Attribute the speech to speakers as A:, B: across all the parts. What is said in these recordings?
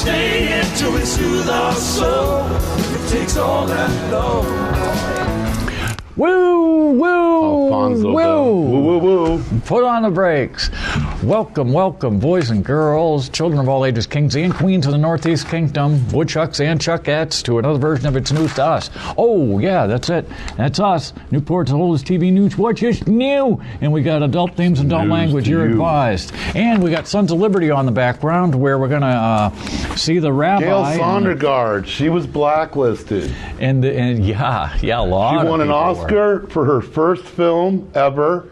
A: stay until we soothe our soul. It takes all that love.
B: Woo, woo,
C: Alfonso,
B: woo.
C: woo, woo, woo.
B: Put on the brakes. Welcome, welcome, boys and girls, children of all ages, kings and queens of the Northeast Kingdom, woodchucks and chuckettes, to another version of It's News to Us. Oh, yeah, that's it. That's us. Newport's oldest TV news. What's just new? And we got adult themes and adult
C: News
B: language.
C: to
B: You're
C: you.
B: advised. And we got Sons of Liberty on the background, where we're going to see the rabbi.
C: Gail Sondergaard, she was blacklisted.
B: And yeah, a lot.
C: She won an Oscar for her first film ever,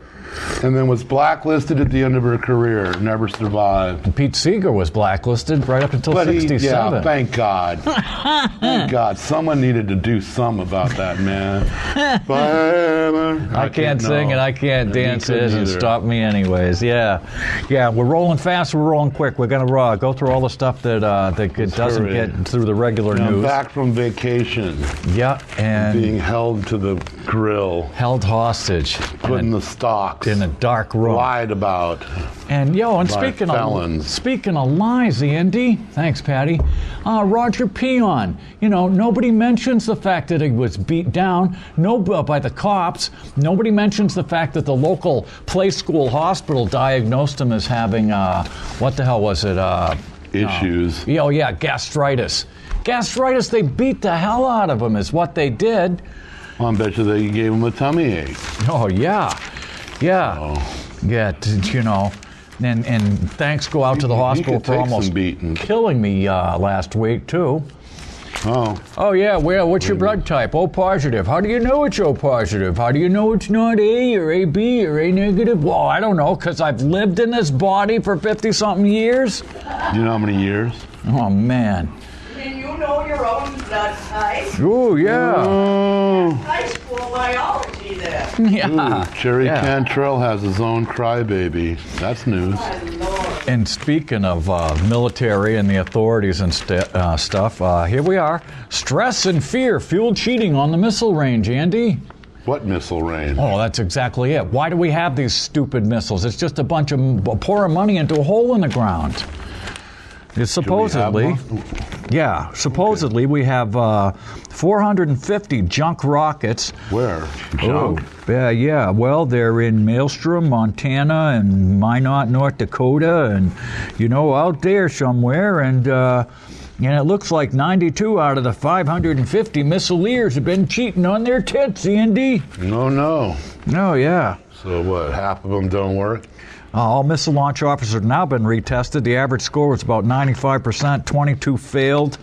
C: and then was blacklisted at the end of her career. Never survived.
B: Pete Seeger was blacklisted right up until 67.
C: Yeah, thank God. Thank God. Someone needed to do something about that, man.
B: I can't sing and I can't dance. It doesn't stop me anyways. Yeah, we're rolling fast, we're rolling quick. We're going to go through all the stuff that doesn't get through the regular news.
C: I'm back from vacation.
B: Yeah, and
C: being held to the grill.
B: Held hostage.
C: Put in the stocks.
B: In a dark room.
C: Lied about.
B: And speaking of lies, Andy, thanks, Patty. Roger Peon. Nobody mentions the fact that he was beat down by the cops. Nobody mentions the fact that the local play school hospital diagnosed him as having what the hell was it?
C: Issues.
B: Gastritis. Gastritis. They beat the hell out of him, is what they did.
C: Well, I bet you they gave him a tummy ache.
B: Oh yeah. Yeah.
C: Oh.
B: Yeah, and thanks go out to the hospital for almost killing me last week, too.
C: Oh,
B: yeah, well, what's your blood type? O positive. How do you know it's O positive? How do you know it's not A or AB or A negative? Well, I don't know, because I've lived in this body for 50-something years.
C: Do you know how many years?
B: Oh, man.
D: Can you know your own blood type?
B: Oh, yeah.
D: High school biology there.
B: Yeah.
C: Ooh, Jerry Cantrell has his own crybaby. That's news.
B: And speaking of military and the authorities and stuff, here we are. Stress and fear fueled cheating on the missile range, Andy.
C: What missile range?
B: Oh, that's exactly it. Why do we have these stupid missiles? It's just a bunch of pouring money into a hole in the ground. It's supposedly, we have 450 junk rockets.
C: Where? Junk?
B: Yeah. Well, they're in Maelstrom, Montana, and Minot, North Dakota, and out there somewhere. And it looks like 92 out of the 550 missileers have been cheating on their tits, Andy.
C: No.
B: Oh, yeah.
C: So what? Half of them don't work?
B: All missile launch officers have now been retested. The average score was about 95%, 22 failed.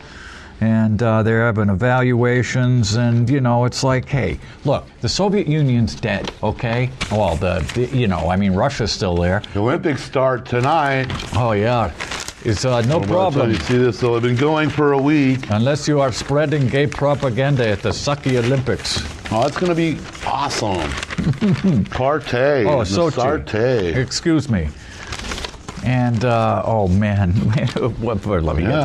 B: And they're having evaluations, and, it's like, hey, look, the Soviet Union's dead, okay? Well, Russia's still there.
C: The Olympics start tonight.
B: Oh, yeah. It's no problem.
C: You see this, so I've been going for a week.
B: Unless you are spreading gay propaganda at the sucky Olympics.
C: Oh, it's going to be awesome. Partay.
B: Oh,
C: Sochi.
B: Excuse me. And, oh, man. Let me get the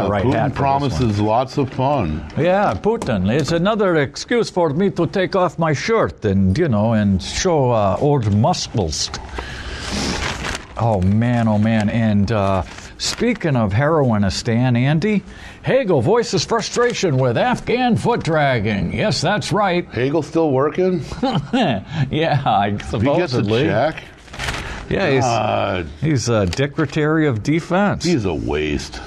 B: right
C: Putin
B: hat for
C: promises
B: this one.
C: lots of fun.
B: Yeah, Putin. It's another excuse for me to take off my shirt and, and show old muscles. Oh, man. And speaking of heroinistan, Andy, Hagel voices frustration with Afghan foot dragging. Yes, that's right.
C: Hagel still working?
B: Yeah, supposedly.
C: He gets a check?
B: Yeah, he's Secretary of Defense.
C: He's a waste.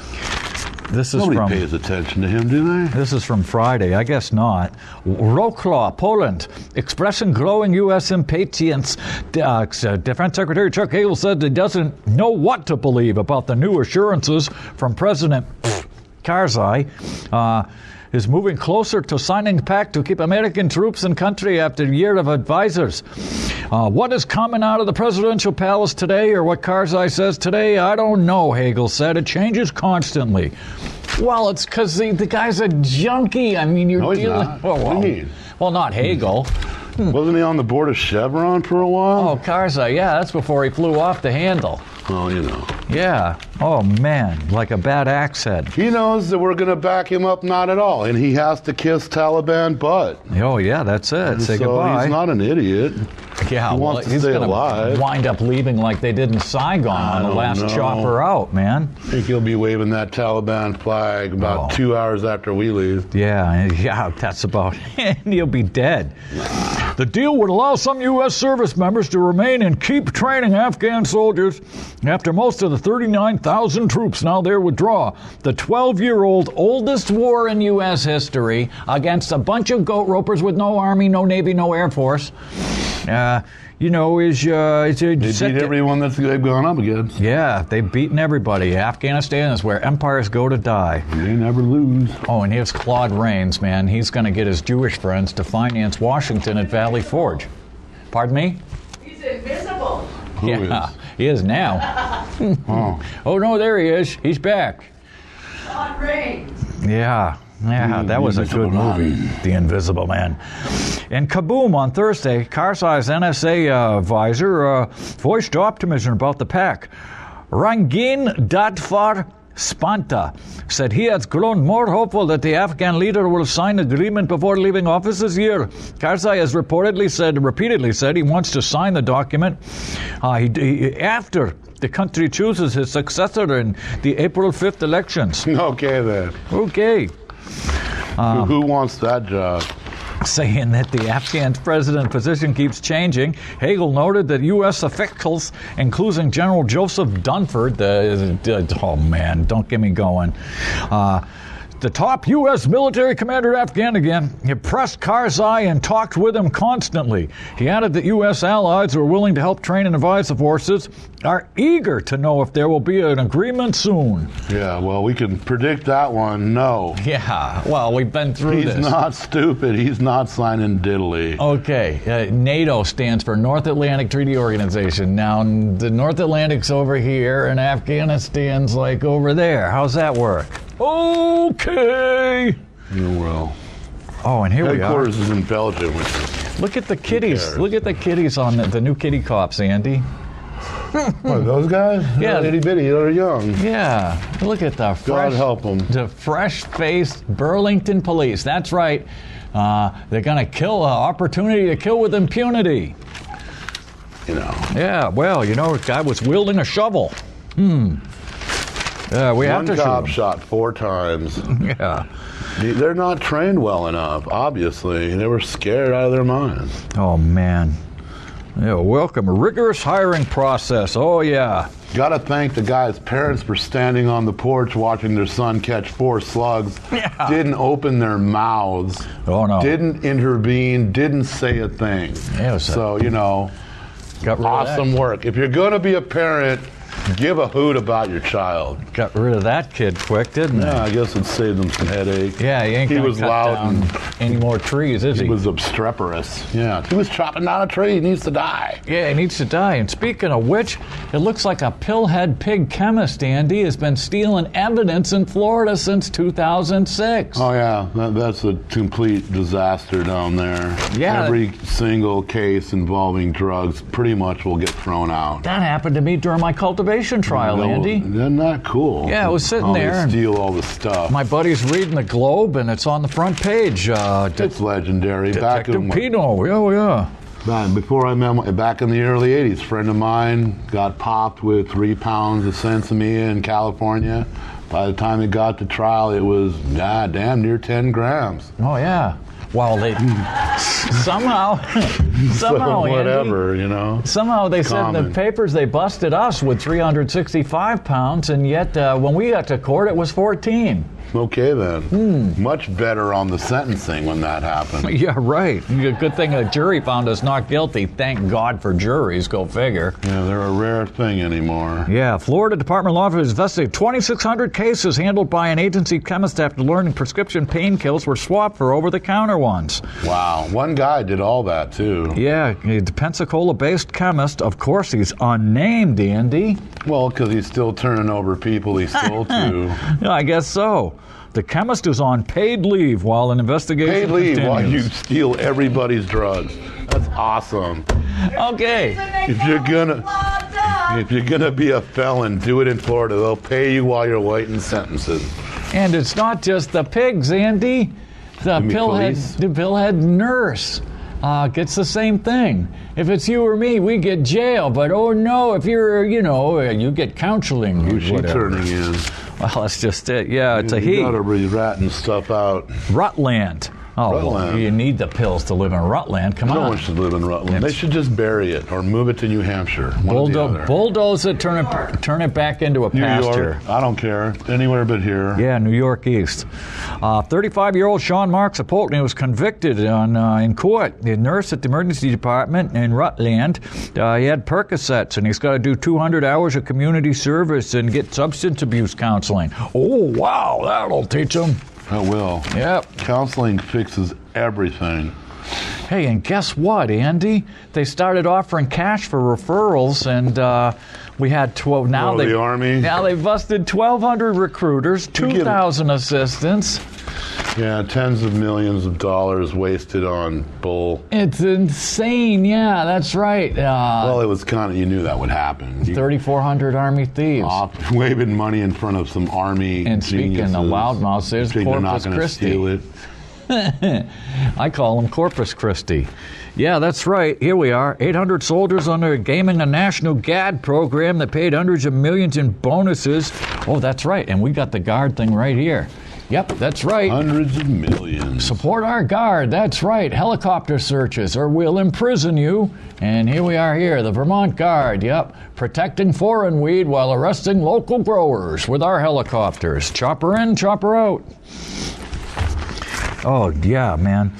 B: Nobody
C: pays attention to him, do they?
B: This is from Friday. I guess not. Wrocław, Poland, expressing growing U.S. impatience. Defense Secretary Chuck Hagel said he doesn't know what to believe about the new assurances from President Karzai. Is moving closer to signing a pact to keep American troops in country after a year of advisors. What is coming out of the presidential palace today, or what Karzai says today, I don't know, Hagel said. It changes constantly. Well, it's because the guy's a junkie. I mean, you're dealing...
C: Not. What do you mean?
B: Well, not Hagel.
C: Wasn't he on the board of Chevron for a while?
B: Oh, Karzai, yeah, that's before he flew off the handle.
C: Well,
B: Yeah. Oh, man, like a bad axe head.
C: He knows that we're going to back him up, not at all, and he has to kiss Taliban butt.
B: Oh, yeah, that's it. Say
C: so
B: goodbye.
C: He's not an idiot.
B: Yeah,
C: He
B: well,
C: wants to
B: he's
C: stay
B: going
C: alive.
B: to wind up leaving like they did in Saigon on the
C: don't
B: last
C: know.
B: chopper out, man.
C: I think he'll be waving that Taliban flag about 2 hours after we leave.
B: Yeah, that's about it. And he'll be dead. The deal would allow some U.S. service members to remain and keep training Afghan soldiers after most of the 39,000 troops now there withdraw. The 12-year-old oldest war in U.S. history against a bunch of goat ropers with no Army, no Navy, no Air Force. They beat
C: everyone they've gone up against.
B: Yeah, they've beaten everybody. Afghanistan is where empires go to die.
C: They never lose.
B: Oh, and here's Claude Rains, man. He's going to get his Jewish friends to finance Washington at Valley Forge. Pardon me?
D: He's invisible.
C: Who is?
B: He is now.
C: Oh.
B: Oh, no, there he is. He's back.
D: Not rains.
B: Yeah, that was a good movie, The Invisible Man. In Kaboom on Thursday, Karzai's NSA advisor voiced optimism about the pact. Rangin Dadfar Spanta said he has grown more hopeful that the Afghan leader will sign agreement before leaving office this year. Karzai has repeatedly said he wants to sign the document after the country chooses his successor in the April 5th elections.
C: Okay, then.
B: Okay.
C: Who wants that job?
B: Saying that the Afghan president position keeps changing, Hagel noted that U.S. officials, including General Joseph Dunford, oh man, don't get me going, the top U.S. military commander Afghan he pressed Karzai and talked with him constantly. He added that U.S. allies who are willing to help train and advise the forces are eager to know if there will be an agreement soon.
C: Yeah, well, we can predict that one. No.
B: Yeah, well, we've been through this.
C: He's not stupid. He's not signing diddly.
B: Okay, NATO stands for North Atlantic Treaty Organization. Now, the North Atlantic's over here and Afghanistan's like over there. How's that work? Okay.
C: Yeah, well.
B: Oh, and here we are.
C: Headquarters is in Belgium.
B: Look at the kitties. Look at the kitties on the new kitty cops, Andy.
C: What, those guys?
B: Yeah.
C: They're itty bitty. They're young.
B: Yeah. Look at the fresh.
C: God help them.
B: The fresh-faced Burlington police. That's right. They're going to kill opportunity to kill with impunity.
C: You know.
B: Yeah. Well, a guy was wielding a shovel. Yeah, we have to shoot. One
C: cop shot 4 times.
B: Yeah.
C: They're not trained well enough, obviously. They were scared out of their minds.
B: Oh, man. Yeah, welcome. A rigorous hiring process. Oh, yeah.
C: Got to thank the guy's parents for standing on the porch watching their son catch 4 slugs.
B: Yeah.
C: Didn't open their mouths.
B: Oh, no.
C: Didn't intervene. Didn't say a thing.
B: Yeah,
C: so,
B: got rid
C: awesome work. If you're going to be a parent, give a hoot about your child.
B: Got rid of that kid quick, didn't they?
C: Yeah, I guess it saved him some headache.
B: Yeah, he
C: was
B: cut
C: loud
B: down any more trees, is he?
C: He was obstreperous. Yeah, he was chopping down a tree. He needs to die.
B: Yeah, he needs to die. And speaking of which, it looks like a pillhead pig chemist, Andy, has been stealing evidence in Florida since 2006.
C: Oh, yeah, that's a complete disaster down there.
B: Yeah.
C: Every single case involving drugs pretty much will get thrown out.
B: That happened to me during my cultivation trial, Andy.
C: Isn't that cool?
B: Yeah, I was sitting there.
C: They steal all the stuff.
B: My buddy's reading the Globe, and it's on the front page.
C: It's legendary.
B: Detective Pino, yeah.
C: Before I met back in the early 80s, a friend of mine got popped with 3 pounds of sensimilla in California. By the time it got to trial, it was damn near 10 grams.
B: Oh, yeah. Well, they somehow,
C: whatever,
B: Andy, somehow they said in the papers they busted us with 365 pounds, and yet when we got to court, it was 14.
C: Okay, then. Much better on the sentencing when that happened.
B: Yeah, right. Good thing a jury found us not guilty. Thank God for juries, go figure.
C: Yeah, they're a rare thing anymore.
B: Yeah, Florida Department of Law Enforcement investigated 2,600 cases handled by an agency chemist after learning prescription painkillers were swapped for over-the-counter ones.
C: Wow. One guy did all that, too.
B: Yeah, the Pensacola-based chemist. Of course, he's unnamed, Andy.
C: Well, because he's still turning over people he stole to.
B: Yeah, I guess so. The chemist is on paid leave while an investigation continues.
C: Paid leave while you steal everybody's drugs. That's awesome.
B: Okay.
C: If you're gonna be a felon, do it in Florida. They'll pay you while you're waiting sentences.
B: And it's not just the pigs, Andy. The pillhead nurse gets the same thing. If it's you or me, we get jail. But oh no, if you're, you get counseling.
C: Who's she
B: whatever.
C: turning in?
B: Well, that's just it. Yeah, it's a he.
C: You gotta be ratting stuff out.
B: Rutland. Oh, well,
C: Rutland.
B: you need the pills to live in Rutland. Come
C: No
B: on.
C: one should live in Rutland. They should just bury it or move it to New Hampshire. One or the other.
B: Bulldoze it, turn it back into a
C: New
B: pasture.
C: York, I don't care. Anywhere but here.
B: Yeah, New York East. 35-year-old Sean Marks of Polkney was convicted in court. A nurse at the emergency department in Rutland. He had Percocets, and he's got to do 200 hours of community service and get substance abuse counseling. Oh, wow, that'll teach him.
C: That will.
B: Yep.
C: Counseling fixes everything.
B: Hey, and guess what, Andy? They started offering cash for referrals, and we had 12. Now
C: the Army?
B: Now they busted 1,200 recruiters, 2,000 assistants.
C: Yeah, tens of millions of dollars wasted on bull.
B: It's insane. Yeah, that's right.
C: Well, it was kind of, you knew that would happen.
B: 3,400 Army thieves.
C: Waving money in front of some Army
B: And speaking of loudmouths, there's
C: they're not
B: Corpus
C: going to
B: Christi.
C: steal it.
B: I call them Corpus Christi. Yeah, that's right. Here we are. 800 soldiers under gaming a national GAD program that paid hundreds of millions in bonuses. Oh, that's right. And we got the Guard thing right here. Yep, that's right.
C: Hundreds of millions.
B: Support our Guard. That's right. Helicopter searches or we'll imprison you. And here we are here, the Vermont Guard. Yep, protecting foreign weed while arresting local growers with our helicopters. Chopper in, chopper out. Oh, yeah, man.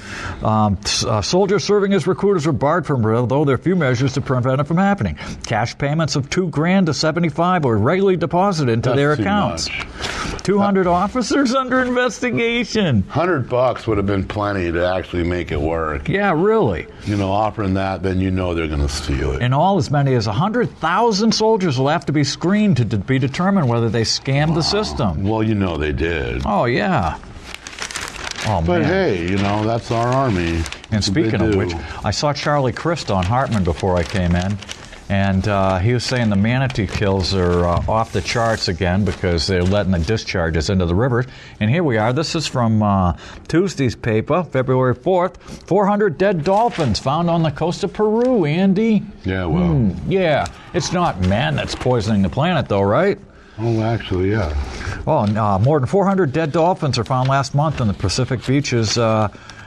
B: Soldiers serving as recruiters are barred from, though there are few measures to prevent it from happening. Cash payments of $2,000 to $75,000 were regularly deposited into their accounts. 200 officers under investigation.
C: $100 would have been plenty to actually make it work.
B: Yeah, really.
C: Offering that, then they're going to steal it.
B: In all, as many as 100,000 soldiers will have to be screened to be determined whether they scammed the system.
C: Well, they did.
B: Oh, yeah. Oh,
C: But
B: man.
C: hey, that's our Army.
B: And
C: That's what
B: speaking
C: they
B: of
C: do.
B: which, I saw Charlie Crist on Hartman before I came in, and he was saying the manatee kills are off the charts again because they're letting the discharges into the rivers. And here we are. This is from Tuesday's paper, February 4th. 400 dead dolphins found on the coast of Peru, Andy.
C: Yeah, well.
B: Yeah. It's not man that's poisoning the planet, though, right?
C: Oh, actually, yeah.
B: Oh, more than 400 dead dolphins were found last month in the Pacific beaches,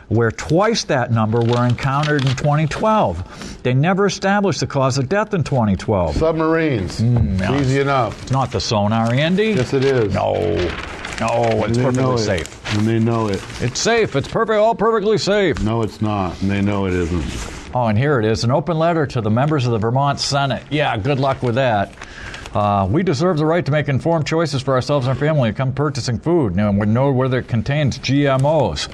B: where twice that number were encountered in 2012. They never established the cause of death in 2012.
C: Submarines.
B: no.
C: Easy enough.
B: It's not the sonar, Andy.
C: Yes, it is.
B: No, it's perfectly safe.
C: And they know it.
B: It's safe. It's all perfectly safe.
C: No, it's not. And they know it isn't.
B: Oh, and here it is, an open letter to the members of the Vermont Senate. Yeah, good luck with that. We deserve the right to make informed choices for ourselves and our family when come purchasing food. Now, we know whether it contains GMOs.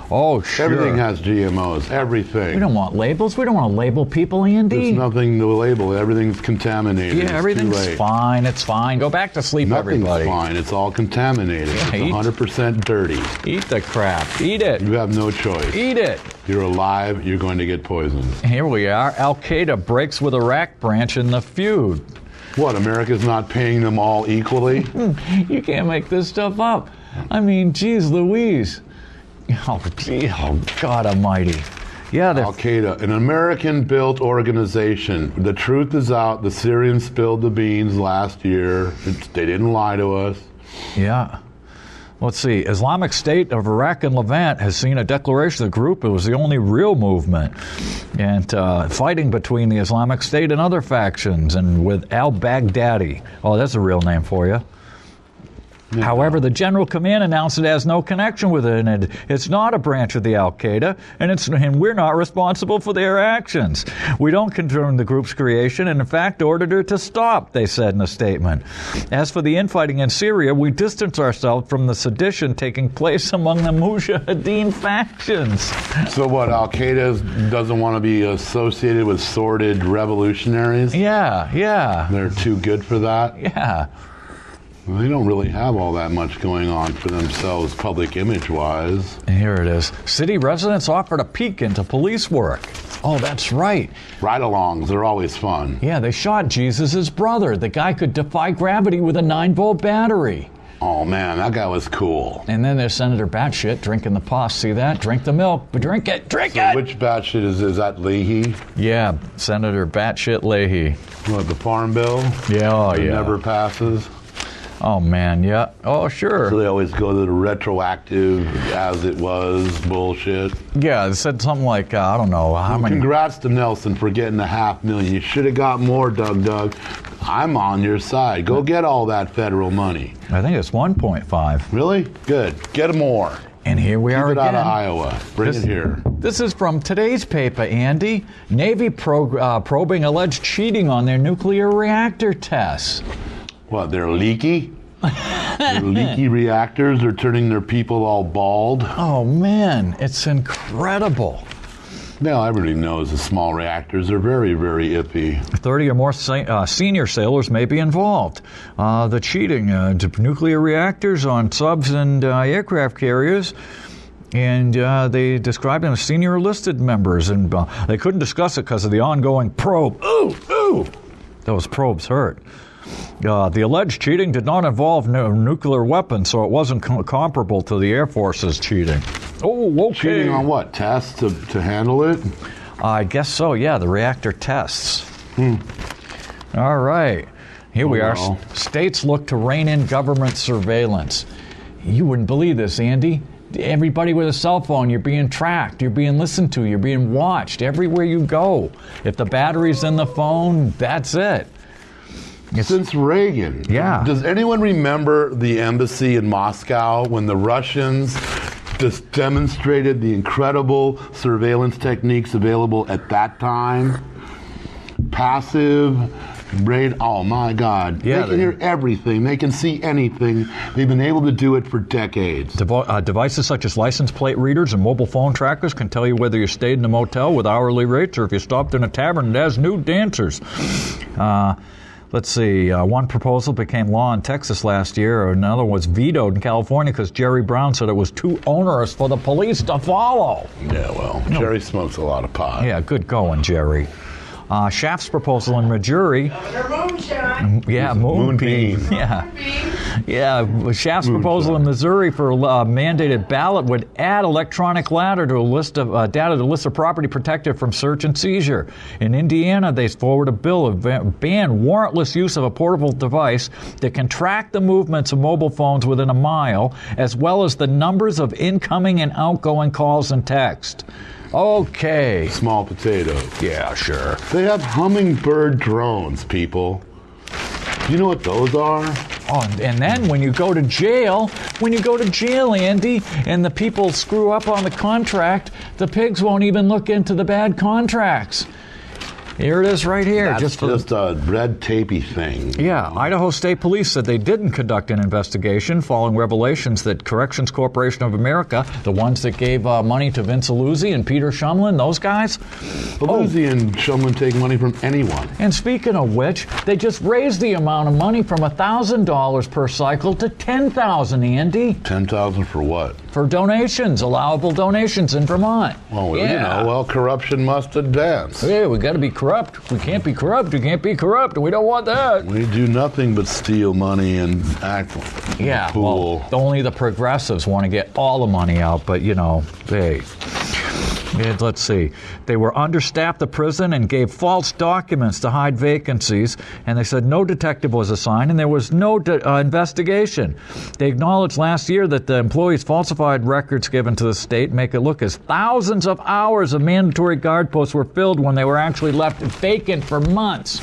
B: Oh, sure.
C: Everything has GMOs. Everything.
B: We don't want labels. We don't want to label people, Andy.
C: There's nothing to label. Everything's contaminated.
B: Yeah,
C: It's
B: everything's
C: too late.
B: fine. It's fine. Go back to sleep,
C: Nothing's
B: everybody.
C: fine. It's all contaminated.
B: Yeah,
C: It's 100% dirty.
B: Eat the crap. Eat it.
C: You have no choice.
B: Eat it.
C: You're alive. You're going to get poisoned.
B: Here we are. Al-Qaeda breaks with Iraq branch in the feud.
C: What, America's not paying them all equally?
B: You can't make this stuff up. I mean, geez Louise. Oh, gee, oh God almighty. Yeah,
C: Al-Qaeda, an American-built organization. The truth is out. The Syrians spilled the beans last year. They didn't lie to us.
B: Yeah. Let's see. Islamic State of Iraq and Levant has seen a declaration of the group. It was the only real movement. And fighting between the Islamic State and other factions, and with al-Baghdadi. Oh, that's a real name for you. Yeah. However, the General Command announced it has no connection with it, and it's not a branch of the Al-Qaeda, and we're not responsible for their actions. We don't condone the group's creation, and in fact ordered it to stop, they said in a statement. As for the infighting in Syria, we distance ourselves from the sedition taking place among the Mujahideen factions.
C: So what, Al-Qaeda doesn't want to be associated with sordid revolutionaries?
B: Yeah.
C: They're too good for that?
B: Yeah.
C: Well, they don't really have all that much going on for themselves public image-wise.
B: And here it is. City residents offered a peek into police work. Oh, that's right.
C: Ride-alongs are always fun.
B: Yeah, they shot Jesus' brother. The guy could defy gravity with a 9-volt battery.
C: Oh, man, that guy was cool.
B: And then there's Senator Batshit drinking the pus. See that? Drink the milk, but drink it.
C: Which batshit is that Leahy?
B: Yeah, Senator Batshit Leahy.
C: What, the Farm Bill?
B: Yeah,
C: It never passes?
B: Oh, man, yeah. Oh, sure.
C: So they always go to the retroactive as it was bullshit.
B: Yeah, it said something like, I don't know, how many...
C: Congrats to Nelson for getting the $500,000. You should have got more, Doug. I'm on your side. Go get all that federal money.
B: I think it's 1.5.
C: Really? Good. Get more.
B: And here we are
C: Keep it
B: again.
C: out of Iowa. Bring it here.
B: This is from today's paper, Andy. Navy probing alleged cheating on their nuclear reactor tests.
C: What, they're leaky? Their leaky reactors are turning their people all bald.
B: Oh, man, it's incredible.
C: Now everybody knows the small reactors are very, very iffy.
B: 30 or more senior sailors may be involved. The cheating to nuclear reactors on subs and aircraft carriers, and they described them as senior enlisted members, and they couldn't discuss it because of the ongoing probe. Ooh! Those probes hurt. The alleged cheating did not involve nuclear weapons, so it wasn't comparable to the Air Force's cheating. Oh, okay.
C: Cheating on what? Tests to handle it?
B: I guess so, yeah, the reactor tests. All right. Here we are.
C: Well.
B: States look to rein in government surveillance. You wouldn't believe this, Andy. Everybody with a cell phone, you're being tracked, you're being listened to, you're being watched everywhere you go. If the battery's in the phone, that's it.
C: Since Reagan.
B: Yeah.
C: Does anyone remember the embassy in Moscow when the Russians just demonstrated the incredible surveillance techniques available at that time? Passive, radar, oh my God.
B: Yeah,
C: they can hear everything. They can see anything. They've been able to do it for decades.
B: Devices such as license plate readers and mobile phone trackers can tell you whether you stayed in a motel with hourly rates or if you stopped in a tavern that has nude dancers. Let's see, one proposal became law in Texas last year, another was vetoed in California because Jerry Brown said it was too onerous for the police to follow.
C: Yeah, well, Jerry smokes a lot of pot.
B: Yeah, good going, Jerry. Schaaf's proposal in Missouri.
D: Moonshine.
B: Yeah, Moonbeam. Yeah. Yeah, Schaaf's proposal in Missouri for a mandated ballot would add electronic data to a list of property protected from search and seizure. In Indiana, they forward a bill of ban warrantless use of a portable device that can track the movements of mobile phones within a mile, as well as the numbers of incoming and outgoing calls and text. Okay.
C: Small potatoes.
B: Yeah, sure.
C: They have hummingbird drones, people. Do you know what those are?
B: Oh, and then when you go to jail, Andy, and the people screw up on the contract, the pigs won't even look into the bad contracts. Here it is right here.
C: That's just a red tapey thing.
B: Yeah, Idaho State Police said they didn't conduct an investigation following revelations that Corrections Corporation of America, the ones that gave money to Vince Aluzzi and Peter Shumlin, those guys.
C: Aluzzi and Shumlin take money from anyone.
B: And speaking of which, they just raised the amount of money from $1,000 per cycle to $10,000, Andy.
C: $10,000 for what?
B: For donations, allowable donations in Vermont.
C: Well, you know, corruption must advance.
B: Yeah, we got to be corrupt. We can't be corrupt. We can't be corrupt, and we don't want that.
C: We do nothing but steal money and act
B: Yeah,
C: fool.
B: well, only the progressives want to get all the money out, but, you know, hey. And let's see. They were understaffed the prison and gave false documents to hide vacancies, and they said no detective was assigned and there was no investigation. They acknowledged last year that the employees' falsified records given to the state make it look as thousands of hours of mandatory guard posts were filled when they were actually left vacant for months.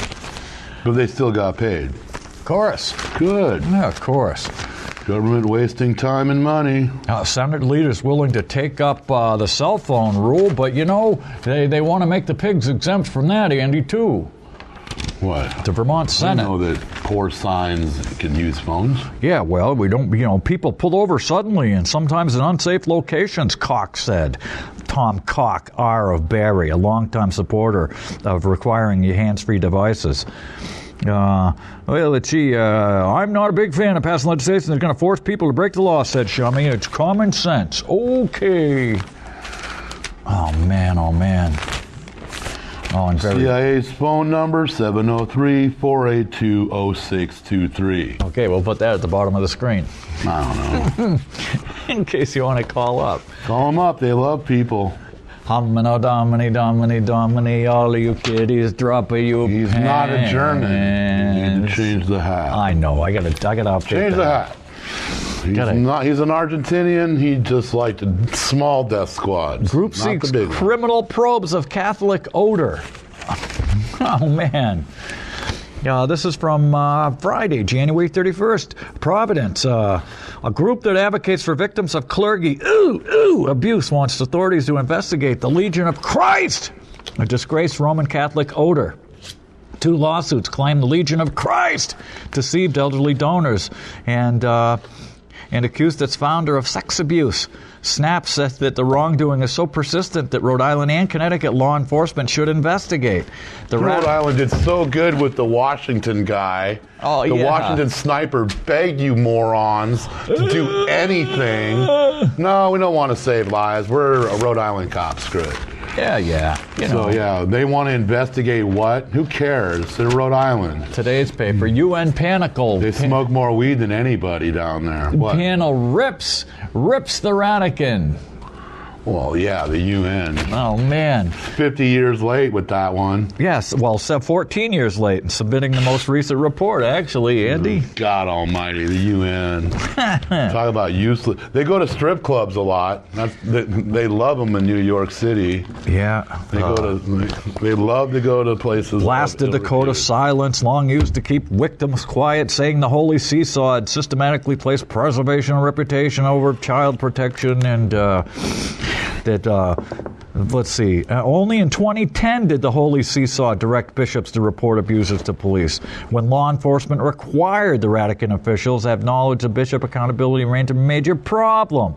C: But they still got paid.
B: Of course.
C: Good.
B: Yeah, of course.
C: Government wasting time and money.
B: Senate leaders willing to take up the cell phone rule, but, you know, they want to make the pigs exempt from that, Andy, too.
C: What?
B: The Vermont Senate.
C: I know that poor signs can use phones.
B: Yeah, well, we don't, you know, people pull over suddenly and sometimes in unsafe locations, Cox said. Tom Cock, R. of Barrie, a longtime supporter of requiring hands-free devices. Well, let's see. I'm not a big fan of passing legislation that's going to force people to break the law, said Shummy. It's common sense. Okay. Oh, man, oh, man. Oh, and very...
C: CIA's phone number, 703-482-0623.
B: Okay, we'll put that at the bottom of the screen.
C: I don't know.
B: In case you want to call up.
C: Call them up. They love people.
B: Homino domini, domini, domini, all of you kiddies, drop of you
C: He's
B: pants.
C: not a German. You need to change the hat.
B: I know. I gotta update
C: Change the
B: that.
C: hat. He's an Argentinian. He just liked the small death squads.
B: Group
C: not
B: seeks
C: the big one.
B: criminal probes of Catholic odor. Oh, man. Yeah, this is from Friday, January 31st. Providence. A group that advocates for victims of clergy abuse wants authorities to investigate the Legion of Christ, a disgraced Roman Catholic odor. 2 lawsuits claim the Legion of Christ deceived elderly donors and accused its founder of sex abuse. Snap says that the wrongdoing is so persistent that Rhode Island and Connecticut law enforcement should investigate.
C: Rhode Island did so good with the Washington guy.
B: Oh,
C: the
B: yeah.
C: Washington sniper begged you morons to do anything. No, we don't want to save lives. We're a Rhode Island cop. Screw it.
B: Yeah. You know.
C: So, yeah, they want to investigate what? Who cares? They're Rhode Island.
B: Today's paper, UN Panicle.
C: They smoke more weed than anybody down there. What?
B: Panel rips the Vatican.
C: Well, yeah, the UN.
B: Oh, man.
C: 50 years late with that one.
B: Yes, well, 14 years late in submitting the most recent report, actually, Andy.
C: God almighty, the UN. Talk about useless. They go to strip clubs a lot. They love them in New York City.
B: Yeah.
C: They love to go to places.
B: Blasted the code of silence, long used to keep victims quiet, saying the Holy Seesaw had systematically placed preservation and reputation over child protection, and let's see, only in 2010 did the Holy Seesaw direct bishops to report abuses to police, when law enforcement required the Vatican officials have knowledge of bishop accountability remained a major problem.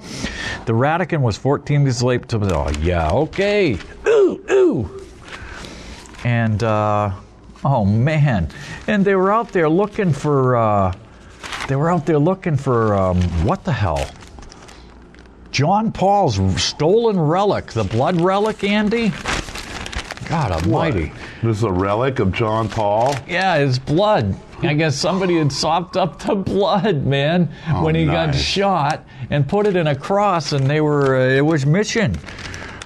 B: The Vatican was 14 days late to, oh yeah, okay, ooh. And, oh man, and they were out there looking for, what the hell? John Paul's stolen relic, the blood relic, Andy? God almighty.
C: What? This is a relic of John Paul?
B: Yeah, his blood. I guess somebody had sopped up the blood, man, when he got shot and put it in a cross, and it was mission.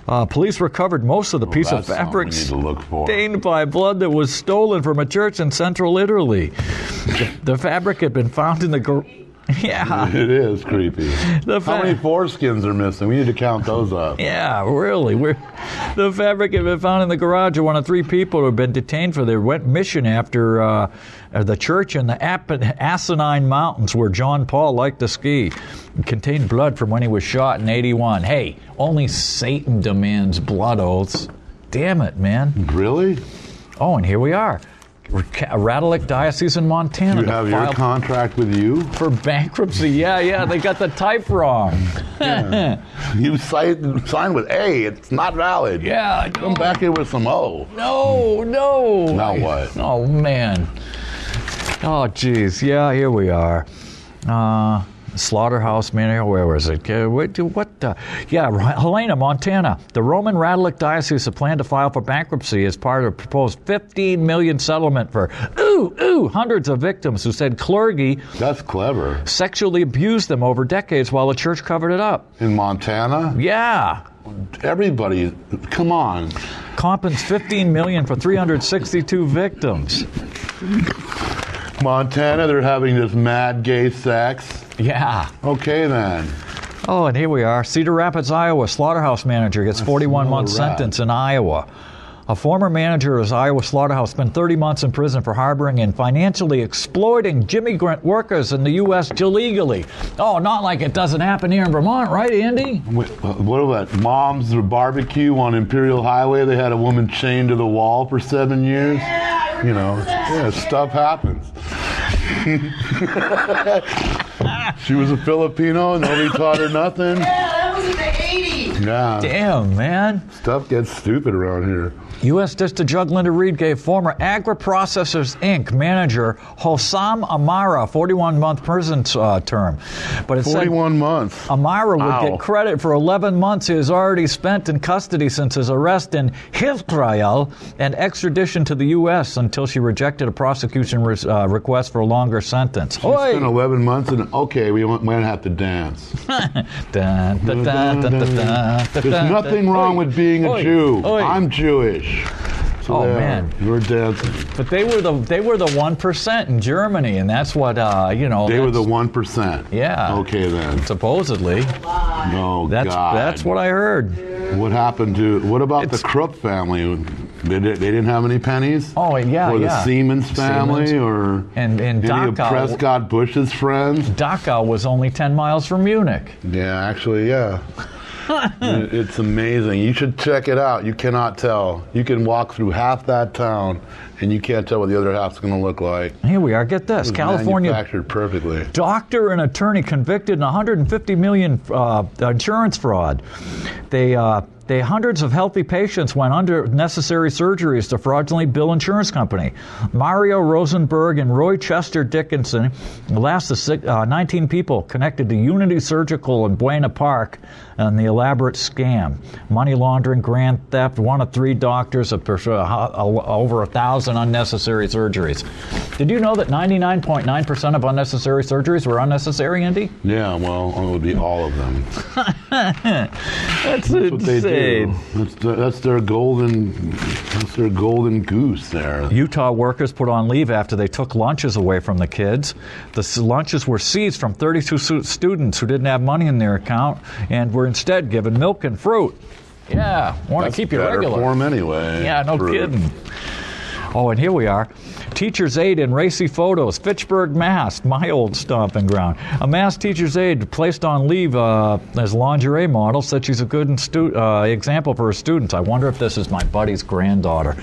B: Police recovered most of the piece of fabric stained by blood that was stolen from a church in central Italy. The fabric had been found in the... Yeah.
C: It is creepy. How many foreskins are missing? We need to count those up.
B: Yeah, really. The fabric had been found in the garage of one of 3 people who had been detained for their mission after the church in the Asinine Mountains where John Paul liked to ski. It contained blood from when he was shot in 81. Hey, only Satan demands blood oaths. Damn it, man.
C: Really?
B: Oh, and here we are. Radelic Diocese in Montana.
C: You have your contract with you?
B: For bankruptcy, yeah, they got the type wrong.
C: Yeah. You signed with A, it's not valid.
B: Yeah.
C: Come back here with some O.
B: No.
C: Now what?
B: Oh, man. Oh, geez, yeah, here we are. Slaughterhouse manager, where was it? Helena, Montana. The Roman Radelic Diocese has planned to file for bankruptcy as part of a proposed $15 million settlement for hundreds of victims who said clergy
C: That's clever.
B: sexually abused them over decades while the church covered it up.
C: In Montana?
B: Yeah.
C: Everybody, come on.
B: Compens $15 million for 362 victims.
C: Montana, they're having this mad gay sex.
B: Yeah.
C: Okay, then.
B: Oh, and here we are. Cedar Rapids, Iowa. Slaughterhouse manager gets 41-month sentence in Iowa. A former manager of Iowa slaughterhouse spent 30 months in prison for harboring and financially exploiting immigrant workers in the U.S. illegally. Oh, not like it doesn't happen here in Vermont, right, Andy?
C: What about Mom's Barbecue on Imperial Highway? They had a woman chained to the wall for 7 years. You know, stuff happens. She was a Filipino, nobody taught her nothing.
D: Yeah, that was in the 80s.
C: Yeah.
B: Damn, man.
C: Stuff gets stupid around here.
B: U.S. District Judge Linda Reed gave former Agri-Processors Inc. manager Hossam Amara a 41-month prison term. But it
C: 41 months.
B: Amara would
C: Wow.
B: get credit for 11 months he has already spent in custody since his arrest in Israel and extradition to the U.S. until she rejected a prosecution request for a longer sentence.
C: She spent 11 months and, okay, we might have to dance. There's nothing wrong with being a Jew. I'm Jewish. So
B: Oh, man.
C: We're dancing.
B: But they were the 1% in Germany, and that's what
C: They were the 1%.
B: Yeah.
C: Okay then.
B: Supposedly.
C: Oh God.
B: That's what I heard.
C: What happened to? What about the Krupp family? They didn't have any pennies.
B: Oh yeah,
C: or the Siemens family, or
B: and
C: any of
B: Dachau.
C: Prescott Bush's friends.
B: Dachau was only 10 miles from Munich.
C: Yeah, actually, yeah. It's amazing. You should check it out. You cannot tell. You can walk through half that town, and you can't tell what the other half's going to look like.
B: Here we are. Get this.
C: It was
B: California
C: manufactured perfectly.
B: doctor and attorney convicted in $150 million insurance fraud. They hundreds of healthy patients went under necessary surgeries to fraudulently bill insurance company. Mario Rosenberg and Roy Chester Dickinson, the last of 19 people connected to Unity Surgical in Buena Park and the elaborate scam. Money laundering, grand theft, one of 3 doctors, over 1,000 unnecessary surgeries. Did you know that 99.9% of unnecessary surgeries were unnecessary, Andy?
C: Yeah, well, it would be all of them.
B: That's
C: what they do.
B: insane.
C: That's their golden goose there.
B: Utah workers put on leave after they took lunches away from the kids. The lunches were seized from 32 students who didn't have money in their account and were instead given milk and fruit. Yeah, want to keep you
C: better
B: regular.
C: for 'em anyway.
B: Yeah, no
C: Fruit.
B: kidding. Oh, and here we are. Teacher's aide in racy photos. Fitchburg, Mass., my old stomping ground. A Mass teacher's aide placed on leave as lingerie model said she's a good example for her students. I wonder if this is my buddy's granddaughter.